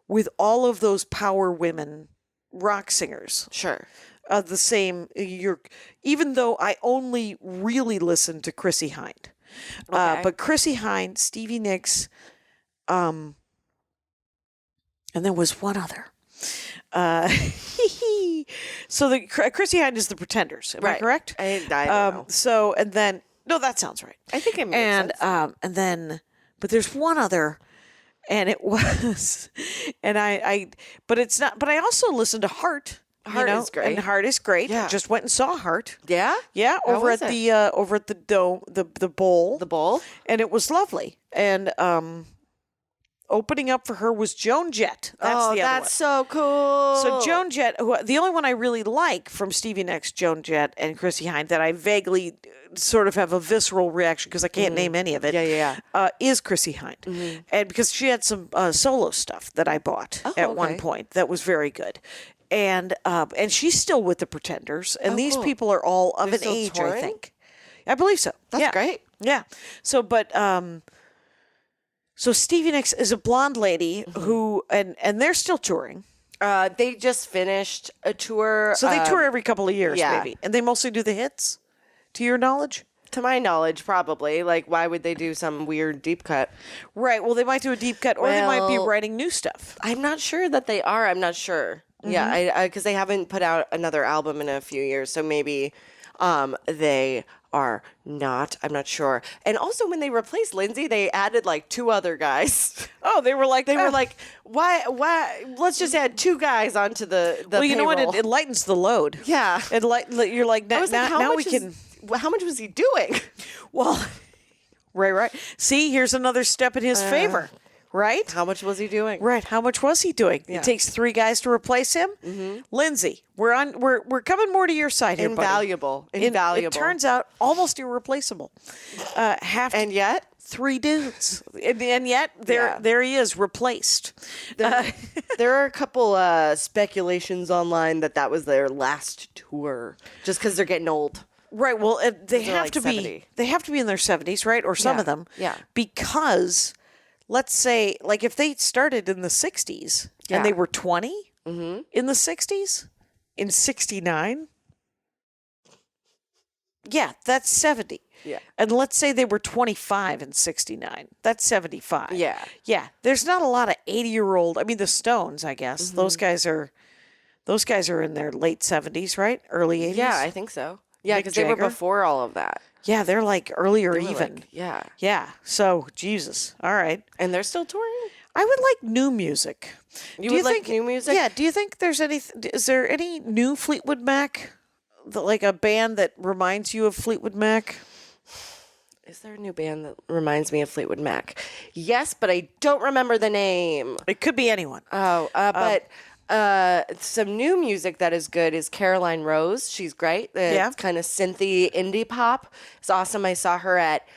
with all of those power women rock singers. Sure. The same, even though I only really listen to Chrissie Hynde. But Chrissie Hynde, Stevie Nicks, and there was one other. So the Chrissie Hynde is the Pretenders. Am I correct? I don't know. So and then no, that sounds right. I think it makes sense. And then, but there's one other, and it was, but it's not. But I also listened to Heart. Heart is great. And Heart is great. Yeah. Just went and saw Heart. Yeah? Yeah, How over was at it? the dome, the bowl. The bowl? And it was lovely. And opening up for her was Joan Jett. That's the other that's one. so cool. So Joan Jett, the only one I really like from Stevie Nicks, Joan Jett, and Chrissie Hynde that I vaguely sort of have a visceral reaction because I can't name any of it. Is Chrissie Hynde, and because she had some solo stuff that I bought at one point that was very good. And she's still with the Pretenders, and these people are all of They're an still age, touring? I think. I believe so. That's great. Yeah. So, but so Stevie Nicks is a blonde lady who, and they're still touring. They just finished a tour. So they tour every couple of years, yeah. maybe. And they mostly do the hits, to your knowledge? To my knowledge, probably. Like, why would they do some weird deep cut? Right. Well, they might do a deep cut, or they might be writing new stuff. I'm not sure that they are. I'm not sure. Yeah, because they haven't put out another album in a few years, so maybe they are not. I'm not sure. And also, when they replaced Lindsay, they added like 2 other guys. Oh, they were like, why? Let's just add 2 guys onto the well, you know what? payroll. It lightens the load. Yeah. You're like, I was like, now we can. How much was he doing? Well, right. See, here's another step in his favor, right? How much was he doing? Right. How much was he doing? Yeah. It takes 3 guys to replace him. Mm-hmm. Lindsay, we're coming more to your side here, buddy. Invaluable. It turns out almost irreplaceable. And yet 3 dudes, and yet there he is, replaced. There are a couple speculations online that was their last tour, just because they're getting old. Right. Well, they have like to 70. be. They have to be in their 70s, right? Or some of them. Yeah. Because, let's say, like if they started in the 60s and they were 20 in the 60s, in 69, yeah, that's 70. Yeah. And let's say they were 25 in 69. That's 75. Yeah. Yeah. There's not a lot of 80-year-old. I mean, the Stones, I guess. Those guys are in their late 70s, right? Early 80s. Yeah, I think so. Yeah, Mick because they were Jagger? before all of that. Yeah, they're like earlier They were even. like- yeah. Yeah. So, Jesus. All right. And they're still touring? I would like new music. You would like new music? Yeah. Do you think is there any new Fleetwood Mac? Like a band that reminds you of Fleetwood Mac? Is there a new band that reminds me of Fleetwood Mac? Yes, but I don't remember the name. It could be anyone. But some new music that is good is Caroline Rose. She's great. It's kind of synthy indie pop. It's awesome. I saw her at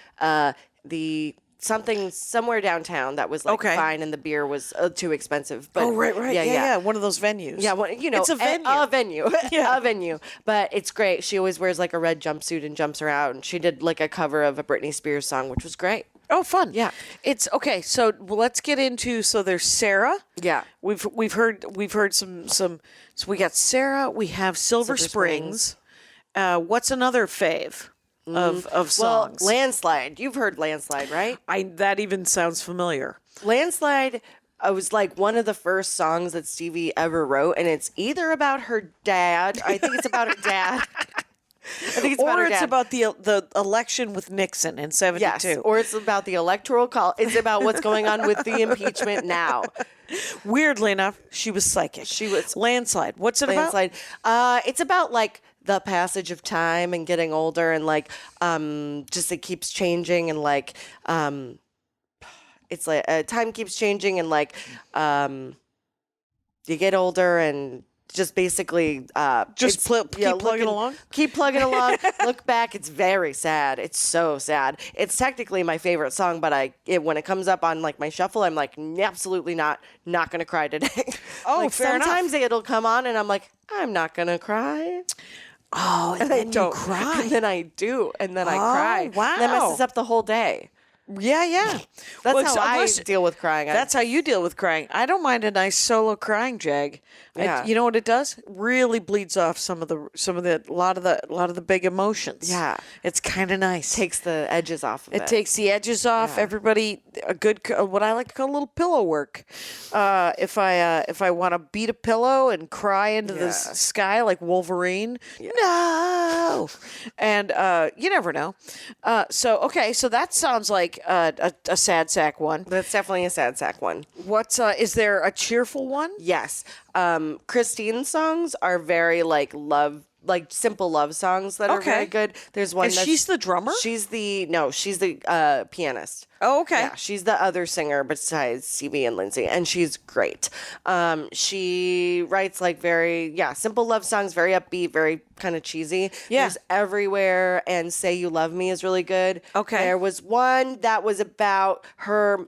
the somewhere downtown that was like fine, and the beer was too expensive. But right. Yeah. One of those venues. Yeah, well, it's a venue. A venue. Yeah. A venue. But it's great. She always wears like a red jumpsuit and jumps around. And she did like a cover of a Britney Spears song, which was great. Oh, fun. Yeah. It's okay. So let's get into. So there's Sarah. Yeah. We've heard some. So we got Sarah. We have Silver Springs. What's another fave of songs? Well, Landslide. You've heard Landslide, right? That even sounds familiar. Landslide was like one of the first songs that Stevie ever wrote, and it's either about her dad. I think it's about her dad. I think it's about her dad. About the election with Nixon in 72. Yes, or it's about the electoral college. It's about what's going on with the impeachment now. Weirdly enough, she was psychic. She was Landslide. What's it Landslide. It's about like the passage of time and getting older, and like just it keeps changing, and like it's like time keeps changing, and like you get older, and just basically keep plugging along. Keep plugging along. Look back. It's very sad. It's so sad. It's technically my favorite song, but when it comes up on like my shuffle, I'm like absolutely not gonna cry today. Oh, like, fair enough. sometimes it'll come on, and I'm like, I'm not gonna cry. Oh, and then you cry. And then I do, and then I cry. Wow. And that messes up the whole day. Yeah. That's how I deal with crying. That's how you deal with crying. I don't mind a nice solo crying jag. Yeah. You know what it does? Really bleeds off a lot of the big emotions. Yeah. It's kind of nice. Takes the edges off of it. It takes the edges off. Yeah. Everybody, what I like to call a little pillow work. If I want to beat a pillow and cry into the sky like Wolverine, no. And you never know. So that sounds like a sad sack one. That's definitely a sad sack one. What's is there a cheerful one? Yes. Christine's songs are very like simple love songs that are very good. There's one. And she's the drummer? She's the pianist. Oh, okay. Yeah, she's the other singer besides Stevie and Lindsay, and she's great. She writes like very simple love songs, very upbeat, very kind of cheesy. Yeah. There's Everywhere and Say You Love Me is really good. Okay. There was one that was about her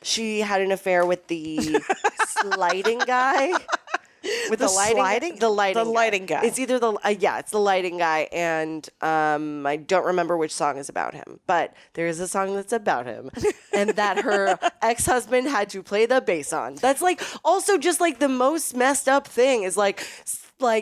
she had an affair with the sliding guy. with The the lighting, sliding? the lighting, The lighting guy. It's either it's the lighting guy, and I don't remember which song is about him, but there is a song that's about him, and that her ex-husband had to play the bass on. That's like also just like the most messed up thing is like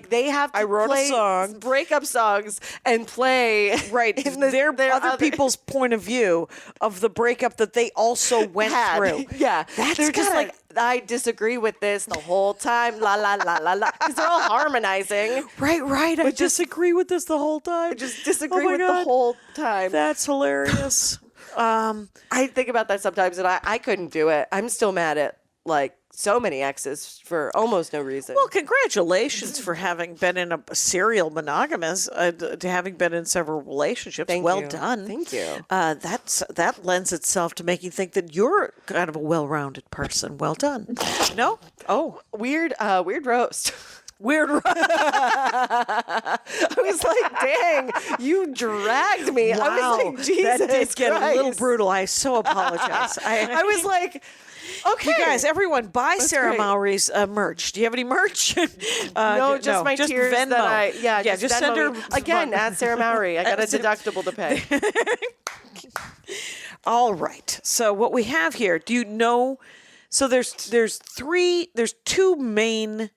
they have to I wrote a play song. breakup songs and play Right. in Their their other people's point of view of the breakup that they also went through. Yeah. That's They're just gotta- like, I disagree with this the whole time. La, la, la, la, la. Because they're all harmonizing. Right. I disagree with this the whole time. Just disagree my with the God. whole time. That's hilarious. I think about that sometimes, and I couldn't do it. I'm still mad at, like, so many exes for almost no reason. Well, congratulations for having been in a serial monogamous, to having been in several relationships. Thank well you. done. Thank you. That lends itself to making you think that you're kind of a well-rounded person. Well done. No? Oh, Weird roast. weird. I was like, dang, you dragged me. Wow, I was like, Jesus that did get a little Christ. brutal. I so apologize. I was like, okay. You guys, everyone, buy Sarah great. Mowrey's merch. Do you have any merch? No, just my tears Venmo. that I, just send Venmo her me. Again, at Sarah Mowrey. I got a deductible to pay. All right. So what we have here, do you know? So there's two main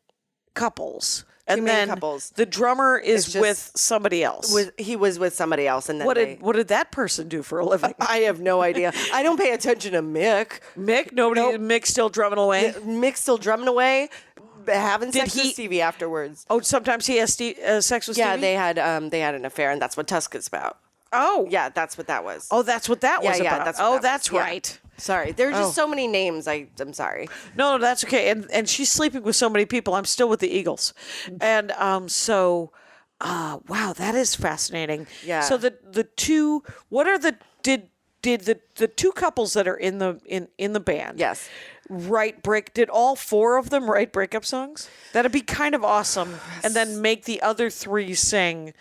couples, and main then couples. the drummer is just- with somebody else. He was with somebody else, and then what did that person do for a living? I have no idea. I don't pay attention to Mick. Mick? Mick's still drumming away. Mick's still drumming away, having sex he- with Stevie afterwards. Oh, sometimes he has sex with Yeah, Stevie? they had an affair, and that's what Tusk is about. Oh. Yeah, that's what that was. Oh, that's what that was yeah, about. that's what that That's was. Yeah. right. Sorry, there's Oh. just so many names. I'm sorry. No, that's okay. And she's sleeping with so many people. I'm still with the Eagles. And wow, that is fascinating. Yeah. So the two, what are the did the two couples that are in the band? Yes. Did all four of them write breakup songs? That'd be kind of awesome. And then make the other three sing.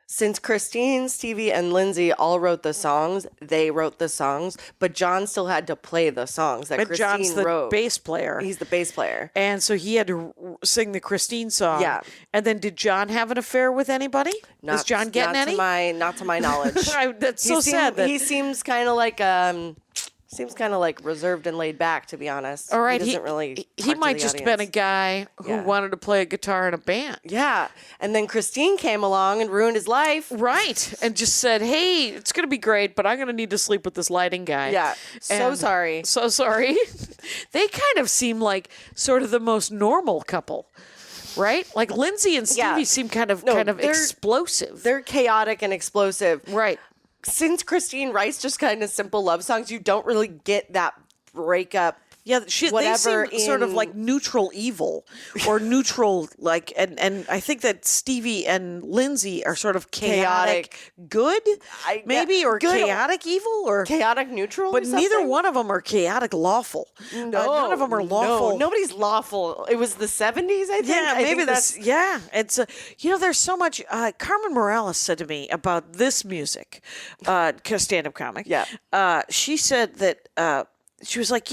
Since Christine, Stevie, and Lindsay all wrote the songs, they wrote the songs, but John still had to play the songs that But Christine John's the wrote. bass player. He's the bass player. And so he had to sing the Christine song. Yeah. And then did John have an affair with anybody? Is John getting not any? Not to my knowledge. That's so sad. He seems kind of like reserved and laid back, to be honest. All right, he doesn't really. he talk to might the just audience. been a guy who Yeah. wanted to play a guitar in a band. Yeah, and then Christine came along and ruined his life. Right. And just said, hey, it's going to be great, but I'm going to need to sleep with this lighting guy. Yeah, so And- sorry. So sorry. They kind of seem like sort of the most normal couple, right? Like Lindsay and Stevie Yeah. seem kind of they're- explosive. They're chaotic and explosive. Right. Since Christine writes just kind of simple love songs, you don't really get that breakup. Yeah, they seem Whatever sort of in- like neutral evil or neutral like, and I think that Stevie and Lindsay are sort of chaotic good, maybe, or good- chaotic evil, or Chaotic neutral, but or neither something? one of them are chaotic lawful. No, None of them are lawful. No, nobody's lawful. It was the 70s, I think. Yeah, I maybe think this. Yeah, it's there's so much. Carmen Morales said to me about this music, stand-up comic. Yeah. She said that she was like,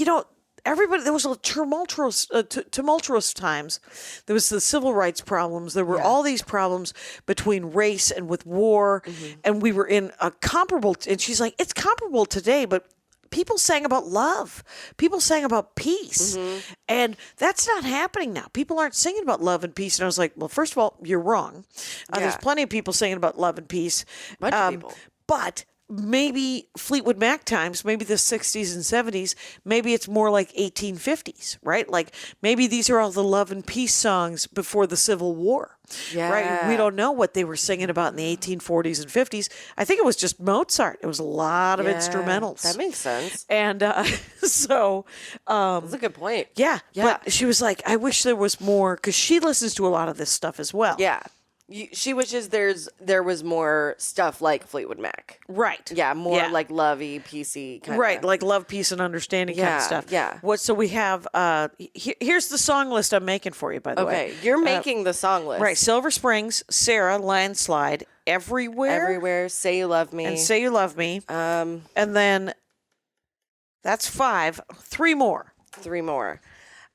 everybody. There was a tumultuous times. There was the civil rights problems. There were all these problems between race and with war, and we were in a comparable. And she's like, it's comparable today, but. People sang about love. People sang about peace. And that's not happening now. People aren't singing about love and peace. And I was like, well, first of all, you're wrong. There's Yeah. plenty of people singing about love and peace. Bunch of people. But maybe Fleetwood Mac times, maybe the 60s and 70s, maybe it's more like 1850s, right? Like maybe these are all the love and peace songs before the Civil War. Right? Yeah. We don't know what they were singing about in the 1840s and 50s. I think it was just Mozart. It was a lot of Yeah, instrumentals. That makes sense. And so, That's a good point. yeah. Yeah. But she was like, I wish there was more, because she listens to a lot of this stuff as well. Yeah. She wishes there was more stuff like Fleetwood Mac. Right. Yeah, more like lovey, peacey kind Right, of. like love, peace, and understanding kind of Yeah, stuff. yeah. So we have, here's the song list I'm making for you, by the way. Okay, you're making the song list. Right, Silver Springs, Sarah, Landslide, Everywhere. Everywhere, Say You Love Me. And Say You Love Me. And then, that's 5. 3 more. 3 more.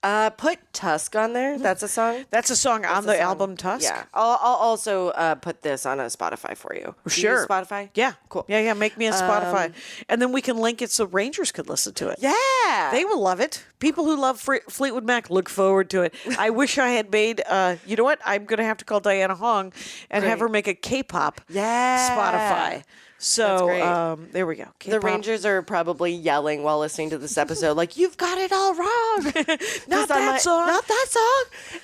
Put Tusk on there. That's a song. That's a song on the song. album Tusk? Yeah. I'll also put this on a Spotify for you. Do you Sure. use Spotify? Yeah. Cool. Yeah. Make me a Spotify. And then we can link it so Rangers could listen to it. Yeah. They will love it. People who love Fleetwood Mac look forward to it. I wish I had made, you know what? I'm going to have to call Diana Hong and have her make a K-pop Spotify. So there we go. The K-pop. Rangers are probably yelling while listening to this episode, like, you've got it all wrong. Not that song. Not that song.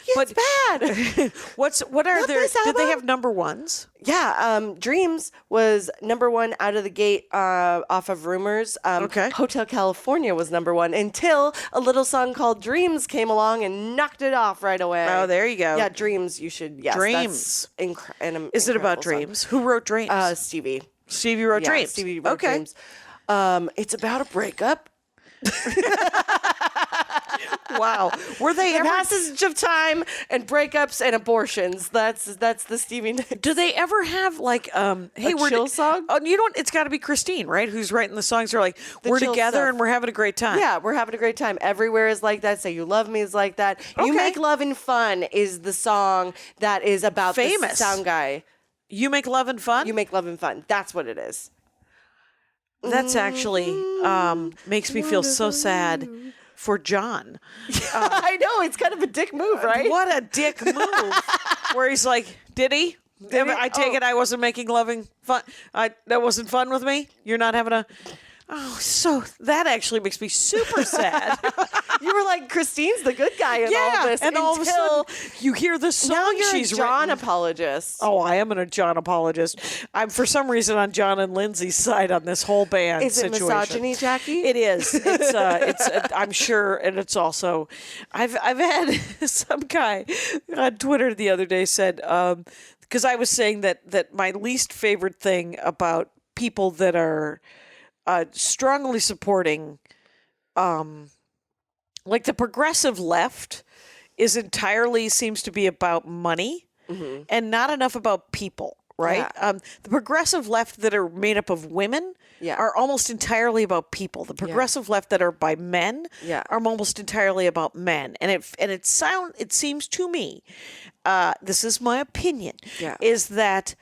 It's bad. What are Not their, this did they album. have number ones? Yeah, Dreams was number one out of the gate off of Rumors. Okay. Hotel California was number one until a little song called Dreams came along and knocked it off right away. Oh, there you go. Yeah, Dreams, you should, yes. Dreams. That's Is it about incredible song. Dreams? Who wrote Dreams? Stevie. Stevie wrote Yeah, Dreams. Stevie wrote Okay. Dreams. It's about a breakup. Wow. Were they The ever? passage of time and breakups and abortions. That's the Stevie Nicks. Do they ever have like hey, we're chill song? Oh, you know what? It's got to be Christine, right? Who's writing the songs? They're like, we're chill together stuff. and we're having a great time. Yeah, we're having a great time. Everywhere is like that. Say You Love Me is like that. You Okay. Make Love and Fun is the song that is about the Famous. sound guy. You Make Love and Fun. You Make Love and Fun. That's what it is. That's actually makes me feel so sad for John. I know. It's kind of a dick move, right? What a dick move! Where he's like, did he? Did he? I take Oh. it I wasn't making loving fun. That wasn't fun with me. You're not having a. Oh, so that actually makes me super sad. You were like, Christine's the good guy in all of this. and all of a until sudden you hear the song now you're she's a John written. apologist. Oh, I am a John apologist. I'm for some reason on John and Lindsay's side on this whole band Is it situation. misogyny, Jackie? It is. I'm sure, and it's also. I've had some guy on Twitter the other day said because I was saying that my least favorite thing about people that are strongly supporting, like the progressive left, is entirely seems to be about money and not enough about people. Right? Yeah. The progressive left that are made up of women Yeah. are almost entirely about people. The progressive left that are by men Yeah. are almost entirely about men. And it seems to me, this is my opinion, Yeah. is that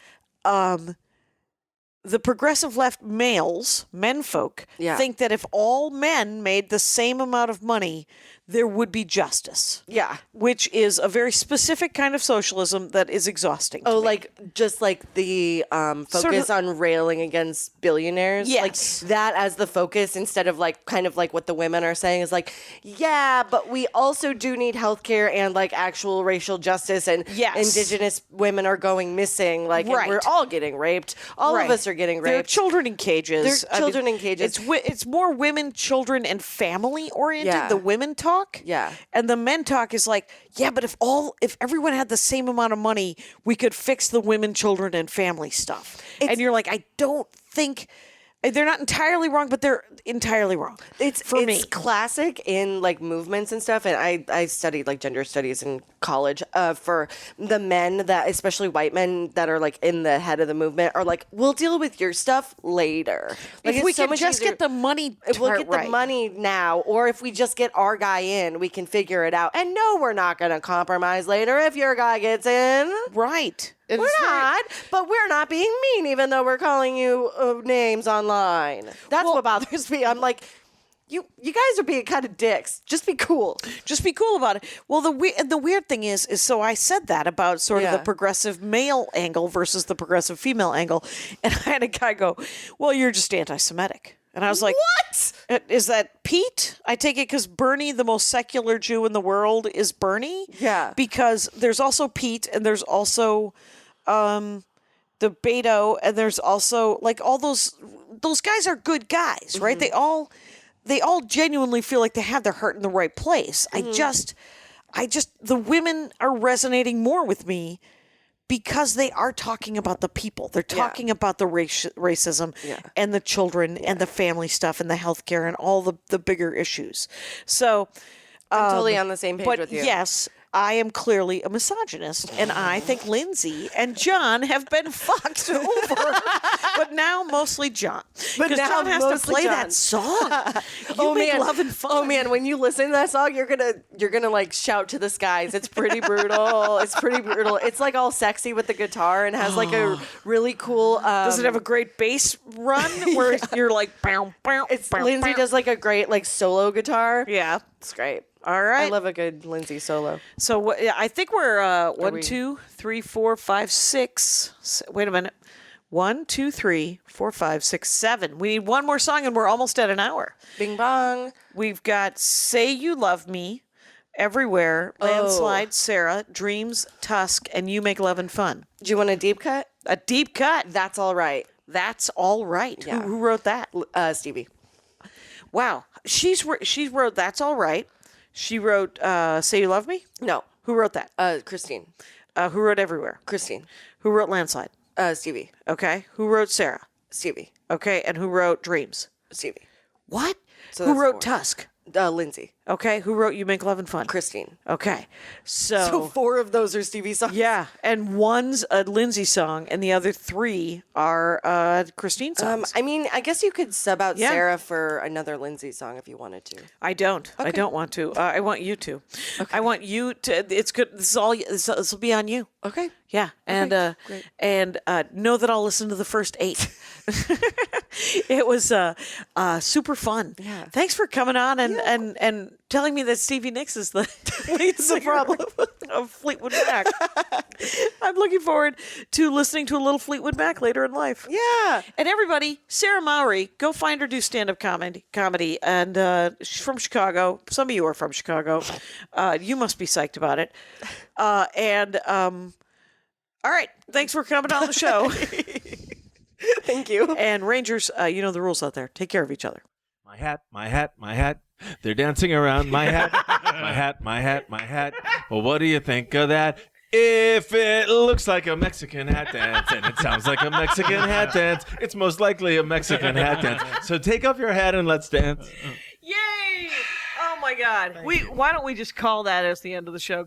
the progressive left males, menfolk, Yeah. think that if all men made the same amount of money, there would be justice. Yeah. Which is a very specific kind of socialism that is exhausting. to Oh, me. like just like the focus on railing against billionaires. Yes. Like that as the focus instead of like kind of like what the women are saying is like, yeah, but we also do need healthcare and like actual racial justice and Yes. indigenous women are going missing. Like and Right. we're all getting raped. All Right. of us are getting There are raped. children in cages. They're children in cages. It's more women, children, and family oriented. Yeah. The women talk. Yeah. And the men talk is like, yeah, but if everyone had the same amount of money, we could fix the women, children, and family stuff. And you're like, I don't think they're not entirely wrong, but they're entirely wrong. It's me. classic in like movements and stuff, and I studied like gender studies in college. For the men that, especially white men that are like in the head of the movement, are like, we'll deal with your stuff later. Like If it's we so can much just easier- get the money, If we'll part get the right. money now, or if we just get our guy in, we can figure it out. And no, we're not going to compromise later if your guy gets in. Right. We're not, but we're not being mean, even though we're calling you names online. That's what bothers me. I'm like, you guys are being kind of dicks. Just be cool. Just be cool about it. Well, the weird thing is so I said that about sort of the Yeah. progressive male angle versus the progressive female angle, and I had a guy go, "Well, you're just anti-Semitic," and I was like, What? Is that Pete? I take it because Bernie, the most secular Jew in the world, is Bernie. Yeah. Because there's also Pete, and there's also the Beto, and there's also like all those guys are good guys, right? Mm-hmm. They all genuinely feel like they have their heart in the right place. Mm-hmm. I just the women are resonating more with me because they are talking about the people. They're talking about the racism and the children and the family stuff and the healthcare and all the bigger issues. So I'm totally on the same page but with you. yes, I am clearly a misogynist, and I think Lindsay and John have been fucked over. But now mostly John. But Because now John has to mostly play John. that song. You make love and fun. Oh man, when you listen to that song, you're gonna like shout to the skies. It's pretty brutal. It's pretty brutal. It's like all sexy with the guitar and has like a really cool. Does it have a great bass run where you're like, bow, bow, bow, Lindsay bow? does like a great like solo guitar. Yeah. It's great. All right. I love a good Lindsay solo. So I think we're we- 1, 2, 3, 4, 5, 6. Wait a minute. 1, 2, 3, 4, 5, 6, 7. We need one more song, and we're almost at an hour. Bing bong. We've got "Say You Love Me," "Everywhere," "Landslide," Sarah, "Dreams," "Tusk," and "You Make Love and Fun." Do you want a deep cut? A deep cut. That's all right. That's all right. Yeah. Who wrote that? Stevie. Wow. She wrote "That's All Right." She wrote "Say You Love Me." No. Who wrote that? Christine. Who wrote "Everywhere"? Christine. Who wrote "Landslide"? Stevie. Okay. Who wrote "Sarah"? Stevie. Okay. And who wrote "Dreams"? Stevie. What? So Who that's wrote 4. "Tusk"? Lindsay. Okay. Who wrote "You Make Love and Fun"? Christine. Okay. So 4 of those are Stevie songs. Yeah, and one's a Lindsay song, and the other 3 are Christine songs. I mean, I guess you could sub out Yeah. Sarah for another Lindsay song if you wanted to. I don't. I don't want to. I want you to. I want you to. It's good. This is all. This will be on you. Okay. Yeah, and great. know that I'll listen to the first 8. It was super fun. Yeah. Thanks for coming on and telling me that Stevie Nicks is the lead singer of Fleetwood Mac. I'm looking forward to listening to a little Fleetwood Mac later in life. Yeah. And everybody, Sarah Mowrey, go find her do stand-up comedy. And she's from Chicago. Some of you are from Chicago. You must be psyched about it. All right. Thanks for coming on the show. Thank you. And Rangers, you know the rules out there. Take care of each other. My hat, my hat, my hat. They're dancing around my hat, my hat, my hat, my hat. Well, what do you think of that? If it looks like a Mexican hat dance and it sounds like a Mexican hat dance, it's most likely a Mexican hat dance. So take off your hat and let's dance. Yay! Oh my God. Why don't we just call that as the end of the show?